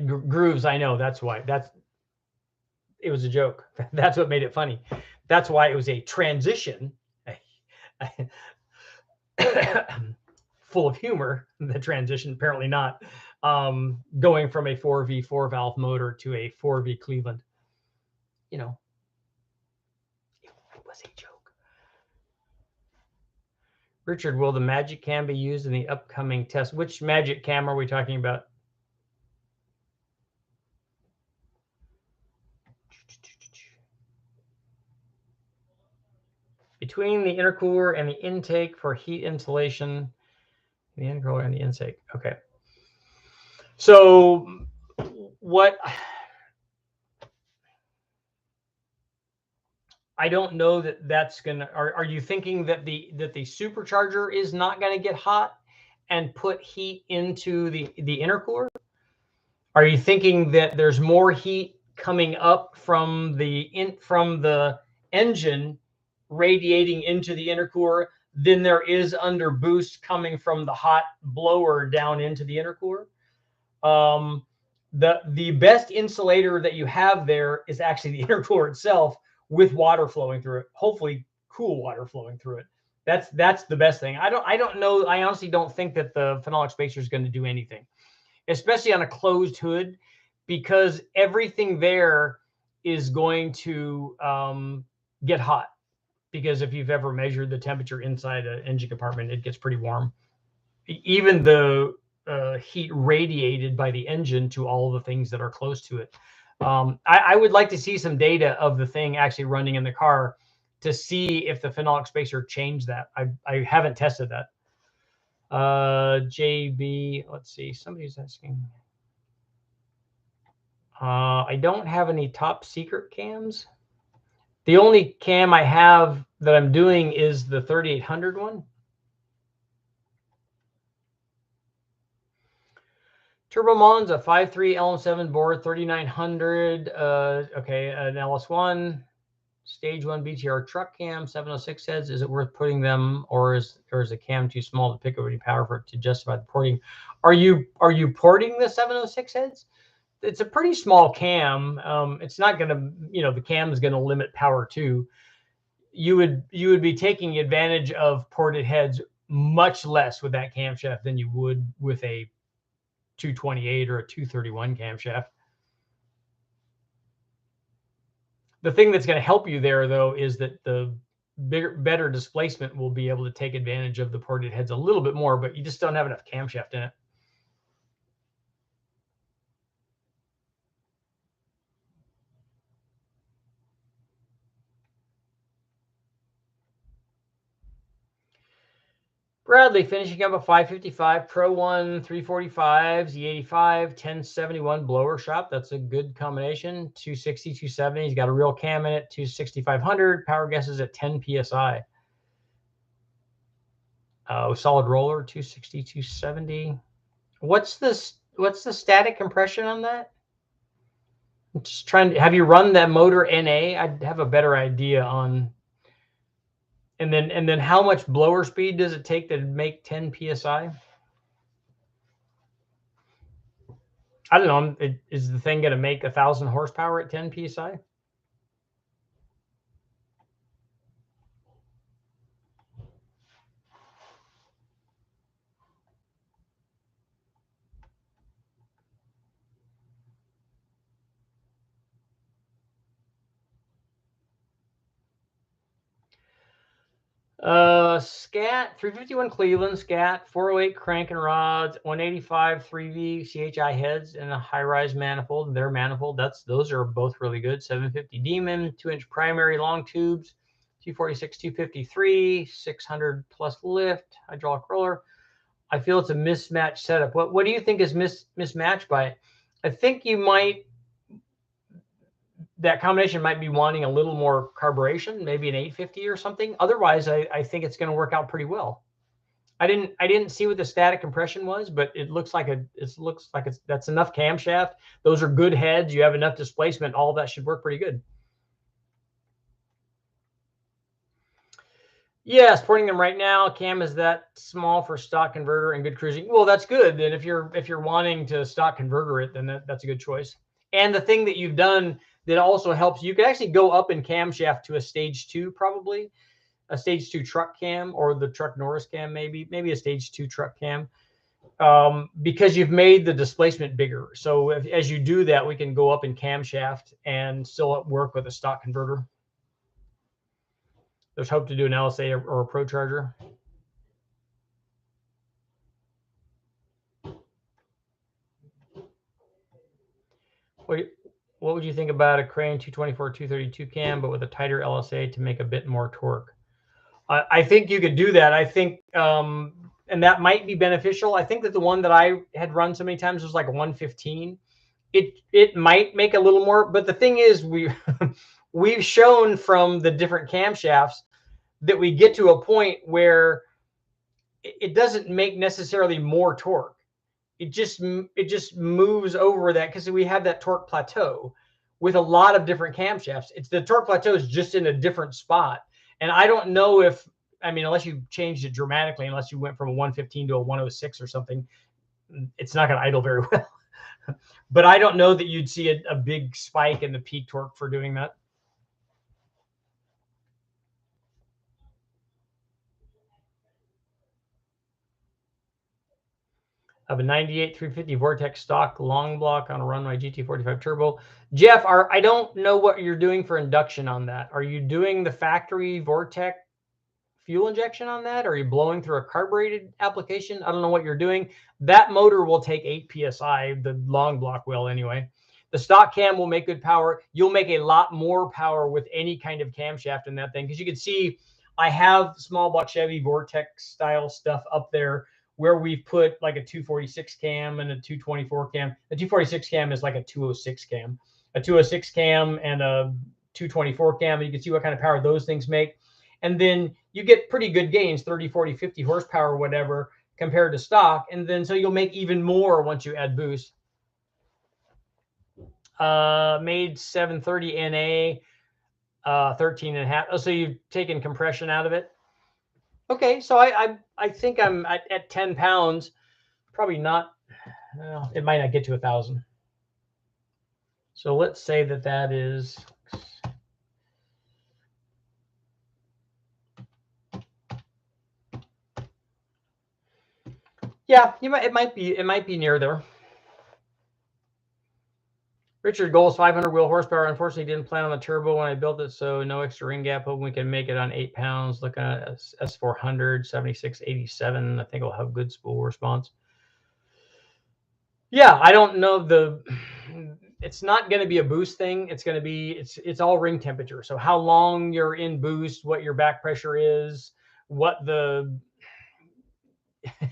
Grooves, I know. That's why. It was a joke. That's what made it funny. That's why it was a transition. Full of humor, the transition, apparently not. Going from a 4V4 valve motor to a 4V Cleveland. You know, it was a joke. Richard, will the Magic Cam be used in the upcoming test? Which Magic Cam are we talking about? Between the intercooler and the intake for heat insulation, the intercooler and the intake. Okay. So what I don't know that's gonna. Are you thinking that the supercharger is not going to get hot and put heat into the intercooler? Are you thinking that there's more heat coming up from the engine radiating into the intercooler than there is under boost coming from the hot blower down into the intercooler? The best insulator that you have there is actually the intercooler itself, with water flowing through it, hopefully cool water flowing through it. That's the best thing. I don't know. I honestly don't think that the phenolic spacer is going to do anything, especially on a closed hood, because everything there is going to get hot. Because if you've ever measured the temperature inside an engine compartment, it gets pretty warm. Even the heat radiated by the engine to all the things that are close to it. I would like to see some data of the thing actually running in the car to see if the phenolic spacer changed that. I haven't tested that. JB, let's see. Somebody's asking. I don't have any top secret cams. The only cam I have that I'm doing is the 3800 one. Turbo Monza 5.3 LM7 board 3900. Okay, an LS1 stage 1 BTR truck cam 706 heads. Is it worth putting them, or is the cam too small to pick up any power for it to justify the porting? Are you porting the 706 heads? It's a pretty small cam. It's not going to, the cam is going to limit power too. You would be taking advantage of ported heads much less with that camshaft than you would with a 228 or a 231 camshaft. The thing that's going to help you there, though, is that the better displacement will be able to take advantage of the ported heads a little bit more, but you just don't have enough camshaft in it. Bradley finishing up a 555 Pro 1 345 Z85 1071 blower shop. That's a good combination. 260, 270. He's got a real cam in it. 26500. Power guesses at 10 psi. Solid roller 260, 270. What's the static compression on that? I'm just trying to have you run that motor NA. I'd have a better idea on. And then how much blower speed does it take to make 10 psi? I don't know. Is the thing going to make 1,000 horsepower at 10 psi? Scat 351 Cleveland, Scat 408 cranking rods, 185 3V CHI heads, and a high-rise manifold. Their manifold, those are both really good. 750 Demon, 2-inch primary long tubes, 246 253, 600 plus lift, hydraulic roller. I feel it's a mismatched setup. What do you think is mismatched by it? I think that combination might be wanting a little more carburation, maybe an 850 or something. Otherwise, I think it's going to work out pretty well. I didn't see what the static compression was, but it looks like that's enough camshaft. Those are good heads. You have enough displacement. All of that should work pretty good. Yeah, supporting them right now. Cam is that small for stock converter and good cruising. Well, that's good. Then if you're wanting to stock converter it, then that's a good choice. And the thing that you've done that also helps, you can actually go up in camshaft to a stage 2, probably a stage 2 truck cam, or the truck Norris cam, maybe a stage 2 truck cam, because you've made the displacement bigger. So as you do that, we can go up in camshaft and still work with a stock converter. There's hope to do an LSA or a Procharger. What would you think about a Crane 224 232 cam, but with a tighter LSA to make a bit more torque? I think you could do that. I think, and that might be beneficial. I think that the one that I had run so many times was like a 115. It might make a little more, but the thing is, we've shown from the different camshafts that we get to a point where it doesn't make necessarily more torque. It just moves over that, because we have that torque plateau with a lot of different camshafts. It's the torque plateau is just in a different spot. And I don't know if, I mean, unless you changed it dramatically, unless you went from a 115 to a 106 or something, it's not going to idle very well. But I don't know that you'd see a big spike in the peak torque for doing that. I have a 98 350 Vortex stock long block on a Runway GT45 turbo. Jeff, I don't know what you're doing for induction on that. Are you doing the factory Vortex fuel injection on that? Or are you blowing through a carbureted application? I don't know what you're doing. That motor will take 8 psi. The long block will anyway. The stock cam will make good power. You'll make a lot more power with any kind of camshaft in that thing, because you can see I have small block Chevy Vortex style stuff up there where we've put like a 246 cam and a 224 cam. The 246 cam is like a 206 cam. A 206 cam and a 224 cam, and you can see what kind of power those things make. And then you get pretty good gains, 30, 40, 50 horsepower, whatever, compared to stock. And then so you'll make even more once you add boost. Made 730 NA, 13 and a half. Oh, so you've taken compression out of it? Okay, so I think I'm at 10 pounds, probably not, well, it might not get to 1,000. So let's say that is, yeah, it might be near there. Richard, goal is 500 wheel horsepower. Unfortunately, didn't plan on the turbo when I built it, so no extra ring gap. Hoping we can make it on 8 pounds. Looking at S400, 7687. I think it'll have good spool response. Yeah, I don't know it's not going to be a boost thing. It's going to be, it's all ring temperature. So how long you're in boost, what your back pressure is,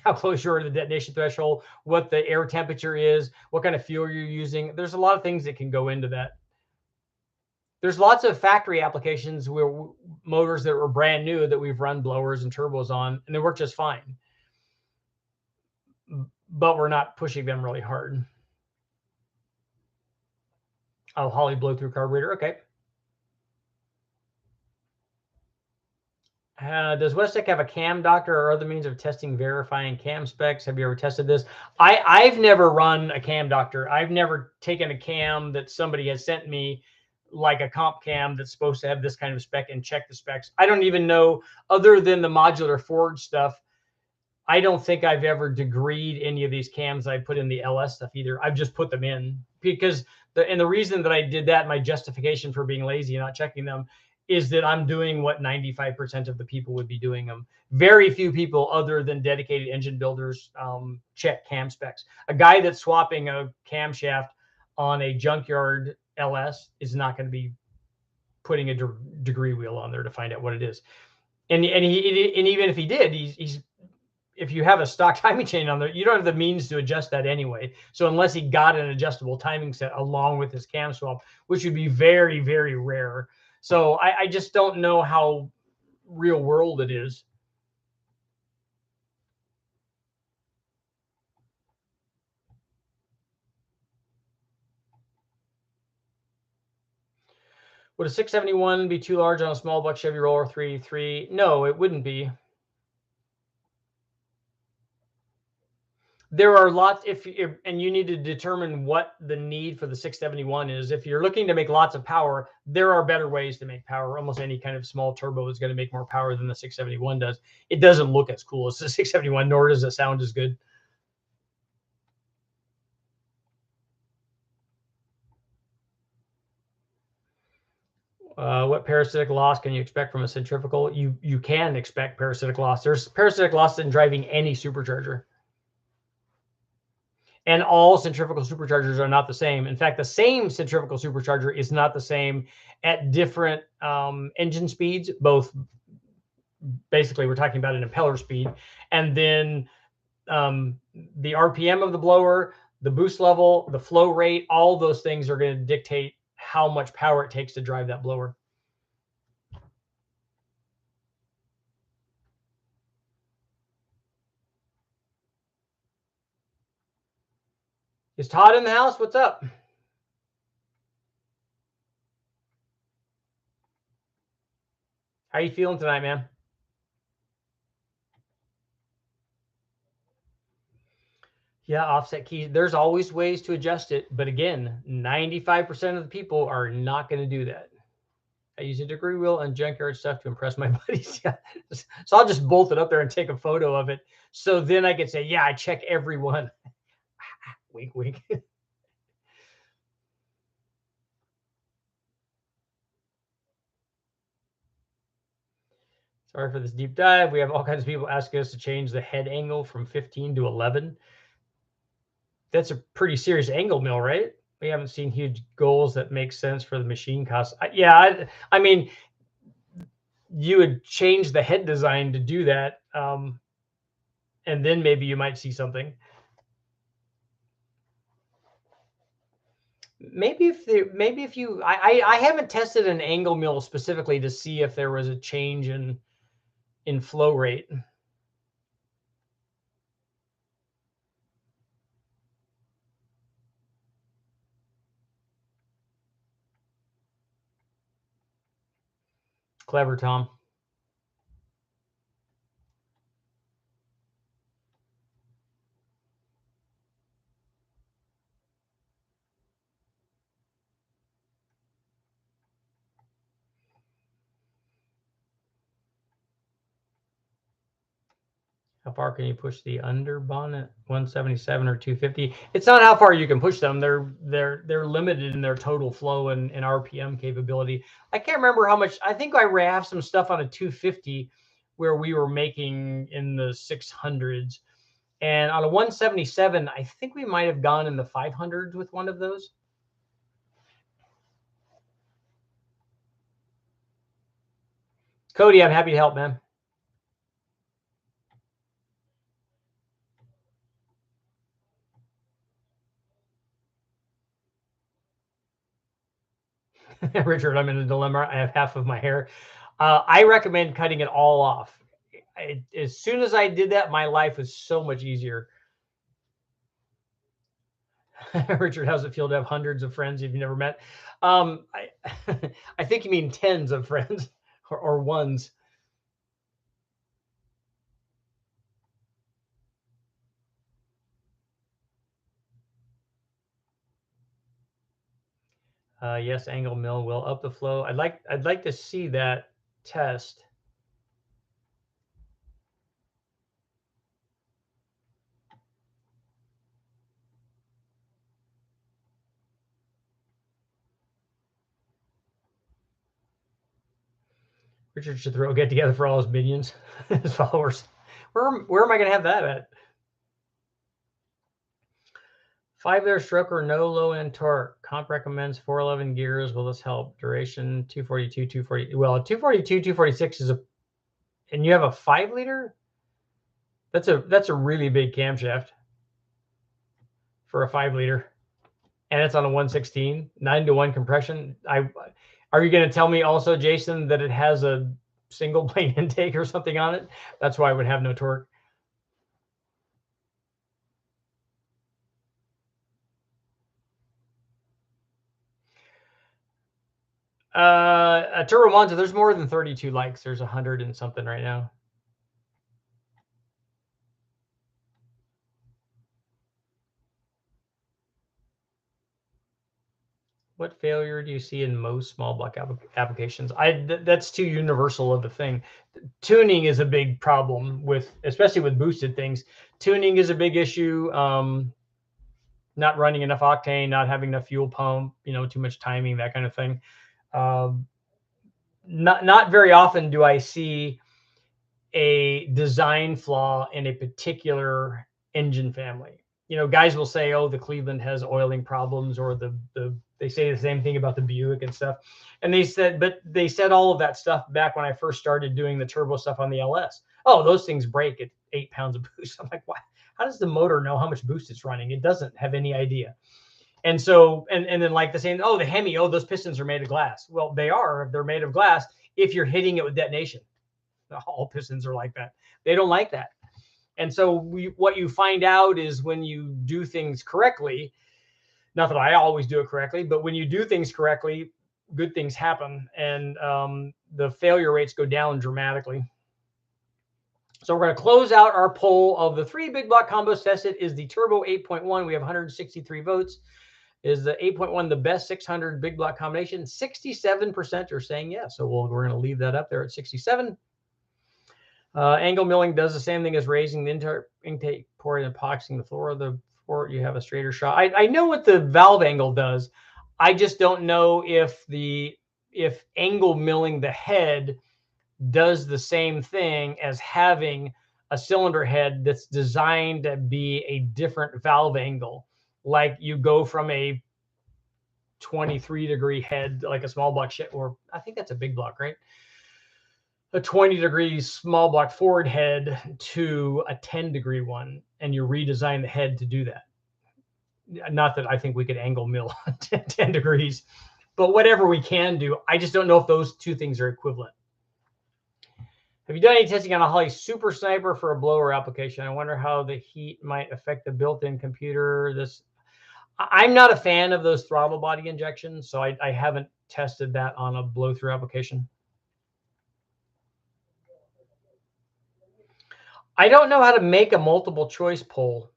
how close you are to the detonation threshold, what the air temperature is, what kind of fuel you're using. There's a lot of things that can go into that. There's lots of factory applications where motors that were brand new that we've run blowers and turbos on, and they work just fine. But we're not pushing them really hard. Oh, Holly blow through carburetor. Okay. Does Westech have a cam doctor or other means of testing, verifying cam specs? Have you ever tested this? I've never run a cam doctor. I've never taken a cam that somebody has sent me, like a comp cam that's supposed to have this kind of spec, and check the specs. I don't even know, other than the modular forge stuff, I don't think I've ever degreed any of these cams I put in the LS stuff either. I've just put them in because the reason that I did that, my justification for being lazy and not checking them, is that I'm doing what 95% of the people would be doing them. Very few people other than dedicated engine builders check cam specs. A guy that's swapping a camshaft on a junkyard LS is not going to be putting a degree wheel on there to find out what it is. And even if he did, he's if you have a stock timing chain on there, you don't have the means to adjust that anyway. So unless he got an adjustable timing set along with his cam swap, which would be very, very rare. So I just don't know how real world it is. Would a 671 be too large on a small block Chevy Roller 3.3? No, it wouldn't be. There are lots, and you need to determine what the need for the 671 is. If you're looking to make lots of power, there are better ways to make power. Almost any kind of small turbo is going to make more power than the 671 does. It doesn't look as cool as the 671, nor does it sound as good. What parasitic loss can you expect from a centrifugal? You can expect parasitic loss. There's parasitic loss in driving any supercharger. And all centrifugal superchargers are not the same. In fact, the same centrifugal supercharger is not the same at different engine speeds. Both, basically, we're talking about an impeller speed, and then the RPM of the blower, the boost level, the flow rate, all those things are going to dictate how much power it takes to drive that blower. Is Todd in the house? What's up? How you feeling tonight, man? Yeah, offset keys. There's always ways to adjust it. But again, 95% of the people are not going to do that. I use a degree wheel and junkyard stuff to impress my buddies. Yeah. So I'll just bolt it up there and take a photo of it. So then I can say, yeah, I check every one. Wink, wink. Sorry for this deep dive. We have all kinds of people asking us to change the head angle from 15 to 11. That's a pretty serious angle mill, right? We haven't seen huge goals that make sense for the machine cost. Yeah, I mean, you would change the head design to do that, and then maybe you might see something. Maybe if you, I haven't tested an angle mill specifically to see if there was a change in flow rate. Clever, Tom. How far can you push the under bonnet? 177 or 250? It's not how far you can push them. They're limited in their total flow and RPM capability. I can't remember how much. I think I have some stuff on a 250 where we were making in the 600s. And on a 177, I think we might have gone in the 500s with one of those. Cody, I'm happy to help, man. Richard, I'm in a dilemma. I have half of my hair. I recommend cutting it all off. As soon as I did that, my life was so much easier. Richard, how's it feel to have hundreds of friends you've never met? I, I think you mean tens of friends or ones. Yes, angle mill will up the flow. I'd like to see that test. Richard should throw a get together for all his minions, his followers. Where am I going to have that at? 5-layer stroker, no low end torque. Comp recommends 411 gears. Will this help? Duration 242, 240. Well, 242, 246 is a, and you have a 5-liter. That's a really big camshaft for a 5-liter, and it's on a 116, 9-to-1 compression. Are you going to tell me also, Jason, that it has a single plane intake or something on it? That's why it would have no torque. A Turbo Monza, there's more than 32 likes. There's 100 and something right now. What failure do you see in most small block applications? That's too universal of a thing. Tuning is a big problem with, especially with boosted things. Tuning is a big issue. Not running enough octane, not having enough fuel pump, too much timing, that kind of thing. Not very often do I see a design flaw in a particular engine family. Guys will say, "Oh, the Cleveland has oiling problems," or they say the same thing about the Buick and stuff. And they said all of that stuff back when I first started doing the turbo stuff on the LS. Oh, those things break at 8 pounds of boost. I'm like, why? How does the motor know how much boost it's running? It doesn't have any idea. And so, and then like the same, oh, the Hemi, oh, those pistons are made of glass. Well, they're made of glass if you're hitting it with detonation. All pistons are like that. They don't like that. And so what you find out is when you do things correctly, not that I always do it correctly, but when you do things correctly, good things happen, and the failure rates go down dramatically. So we're going to close out our poll of the 3 big block combos tested. Is the Turbo 8.1, we have 163 votes. Is the 8.1 the best 600 big block combination? 67% are saying yes. So we're going to leave that up there at 67. Angle milling does the same thing as raising the intake port and epoxying the floor of the port. You have a straighter shot. I know what the valve angle does. I just don't know if angle milling the head does the same thing as having a cylinder head that's designed to be a different valve angle. Like you go from a 23-degree head, like a small block shit, or I think that's a big block, right? A 20-degree small block forward head to a 10-degree one, and you redesign the head to do that. Not that I think we could angle mill 10 degrees, but whatever we can do, I just don't know if those two things are equivalent. Have you done any testing on a Holley Super Sniper for a blower application? I wonder how the heat might affect the built-in computer. I'm not a fan of those throttle body injections, so I haven't tested that on a blow-through application. I don't know how to make a multiple choice poll.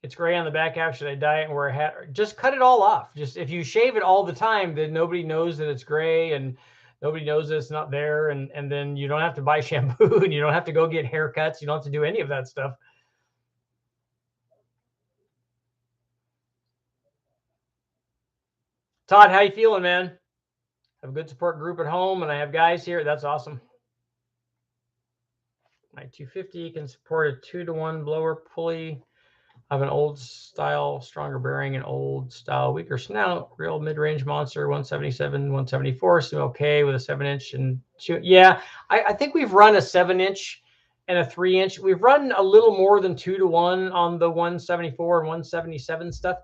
It's gray on the back half. Should I dye it and wear a hat? Just cut it all off. Just if you shave it all the time, then nobody knows that it's gray and nobody knows that it's not there. And then you don't have to buy shampoo and you don't have to go get haircuts. You don't have to do any of that stuff. Todd, how you feeling, man? Have a good support group at home, and I have guys here. That's awesome. My 250 can support a 2-to-1 blower pulley. I have an old style, stronger bearing, and old style, weaker snout. Real mid-range monster, 177, 174. So okay with a 7-inch and 2. Yeah, I think we've run a 7-inch and a 3-inch. We've run a little more than 2-to-1 on the 174 and 177 stuff.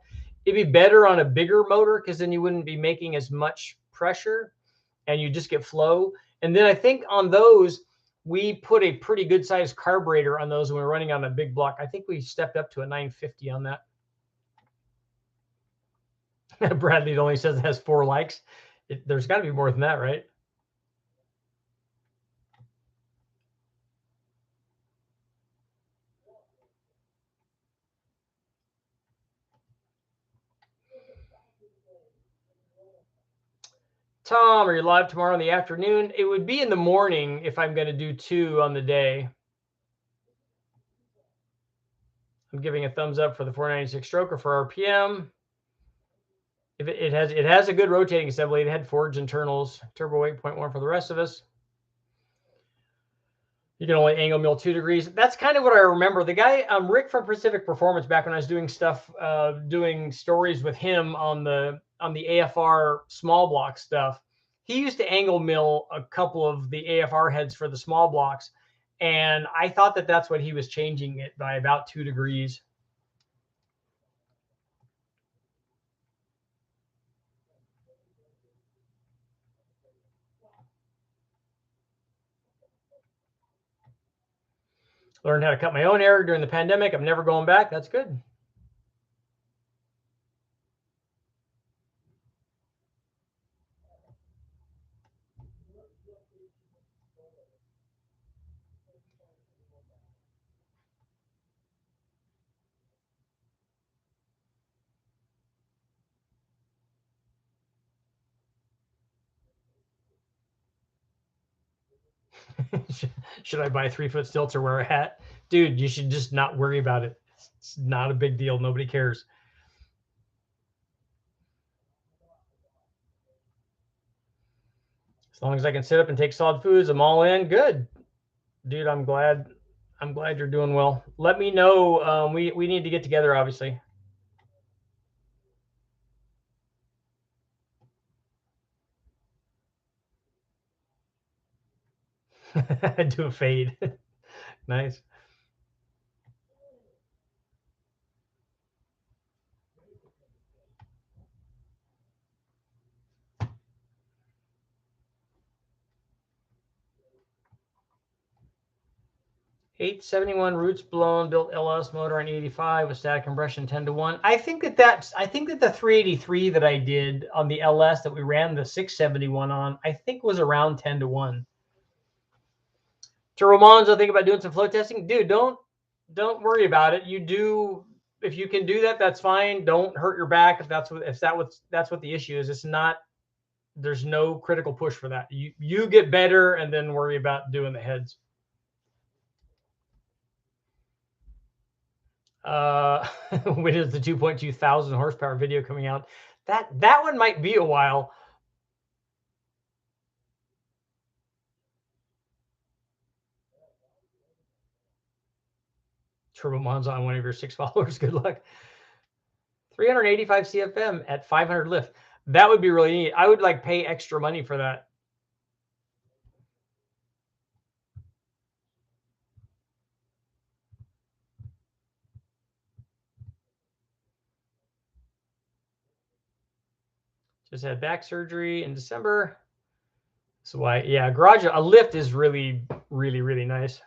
It'd be better on a bigger motor because then you wouldn't be making as much pressure and you just get flow. And then I think on those, we put a pretty good sized carburetor on those when we're running on a big block. I think we stepped up to a 950 on that. Bradley only says it has 4 likes. There's got to be more than that, right? Tom, are you live tomorrow in the afternoon? It would be in the morning if I'm going to do 2 on the day. I'm giving a thumbs up for the 496 stroker for RPM. If it has a good rotating assembly. It had forged internals, turbo 8.1 for the rest of us. You can only angle mill 2 degrees. That's kind of what I remember. The guy, Rick from Pacific Performance, back when I was doing stuff, doing stories with him on the AFR small block stuff, he used to angle mill a couple of the AFR heads for the small blocks. And I thought that that's what he was changing it by, about 2 degrees. Learned how to cut my own air during the pandemic. I'm never going back. That's good. Should I buy 3-foot stilts or wear a hat? Dude, you should just not worry about it. It's not a big deal. Nobody cares. As long as I can sit up and take solid foods, I'm all in. Good. Dude, I'm glad you're doing well. Let me know. We need to get together, obviously. Do a fade. Nice. $871 roots blown, built LS motor on 85 with static compression 10-to-1. I think that the 383 that I did on the LS that we ran the 671 on, I think was around 10-to-1. To Ramonzo, think about doing some flow testing. Dude, don't worry about it. You do, if you can do that, that's fine. Don't hurt your back if that's what the issue is. It's not, there's no critical push for that. You get better and then worry about doing the heads. When is the 2.2 thousand horsepower video coming out? That one might be a while. Turbo Monza on one of your 6 followers. Good luck. 385 CFM at 500 lift. That would be really neat. I would like pay extra money for that. Just had back surgery in December. So why, yeah, garage, a lift is really, really, really nice.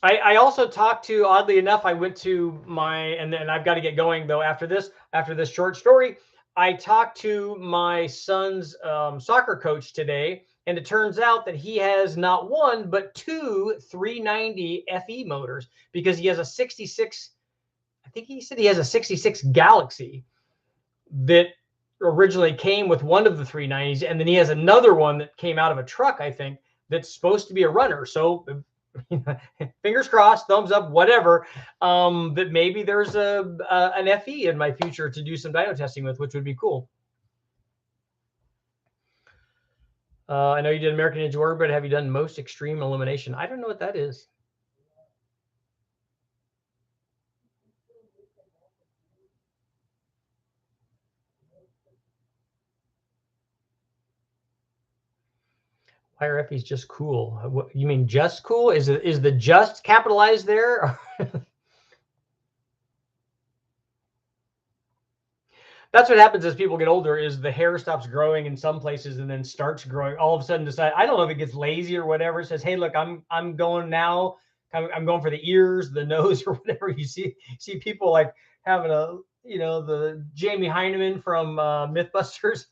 I also talked to, oddly enough, I went to and I've got to get going though after this short story. I talked to my son's soccer coach today, And it turns out that he has not one, but two 390 FE motors, because he has a 66, I think he said he has a 66 Galaxy that originally came with one of the 390s. And then he has another one that came out of a truck, I think, that's supposed to be a runner. So fingers crossed, thumbs up, whatever, that maybe there's an FE in my future to do some dyno testing with, which would be cool. I know you did American Ninja Warrior, but have you done most extreme elimination? I don't know what that is. Why are FEs just cool? What, you mean just cool? Is the just capitalized there? That's what happens as people get older, is the hair stops growing in some places and then starts growing. All of a sudden decide, I don't know if it gets lazy or whatever. It says, hey, look, I'm going now. I'm going for the ears, the nose, or whatever. You see people like having a, you know, the Jamie Heineman from Mythbusters.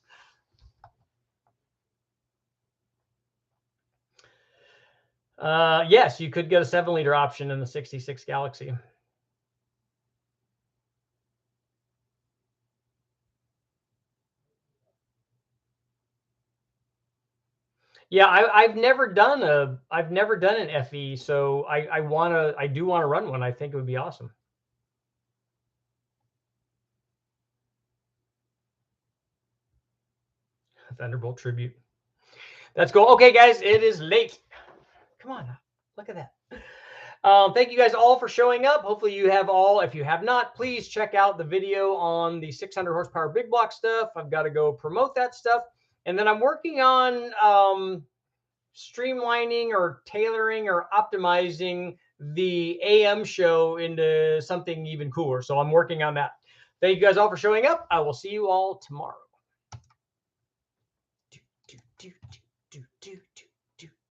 Yes, you could get a 7-liter option in the 66 Galaxy. Yeah, I've never done an FE, so I do want to run one. I think it would be awesome. Thunderbolt tribute. Let's go. Okay, guys, it is late. Come on, look at that. Thank you guys all for showing up. Hopefully you have all. If you have not, please check out the video on the 600 horsepower big block stuff. I've got to go promote that stuff. And then I'm working on streamlining or tailoring or optimizing the AM show into something even cooler. So I'm working on that. Thank you guys all for showing up. I will see you all tomorrow.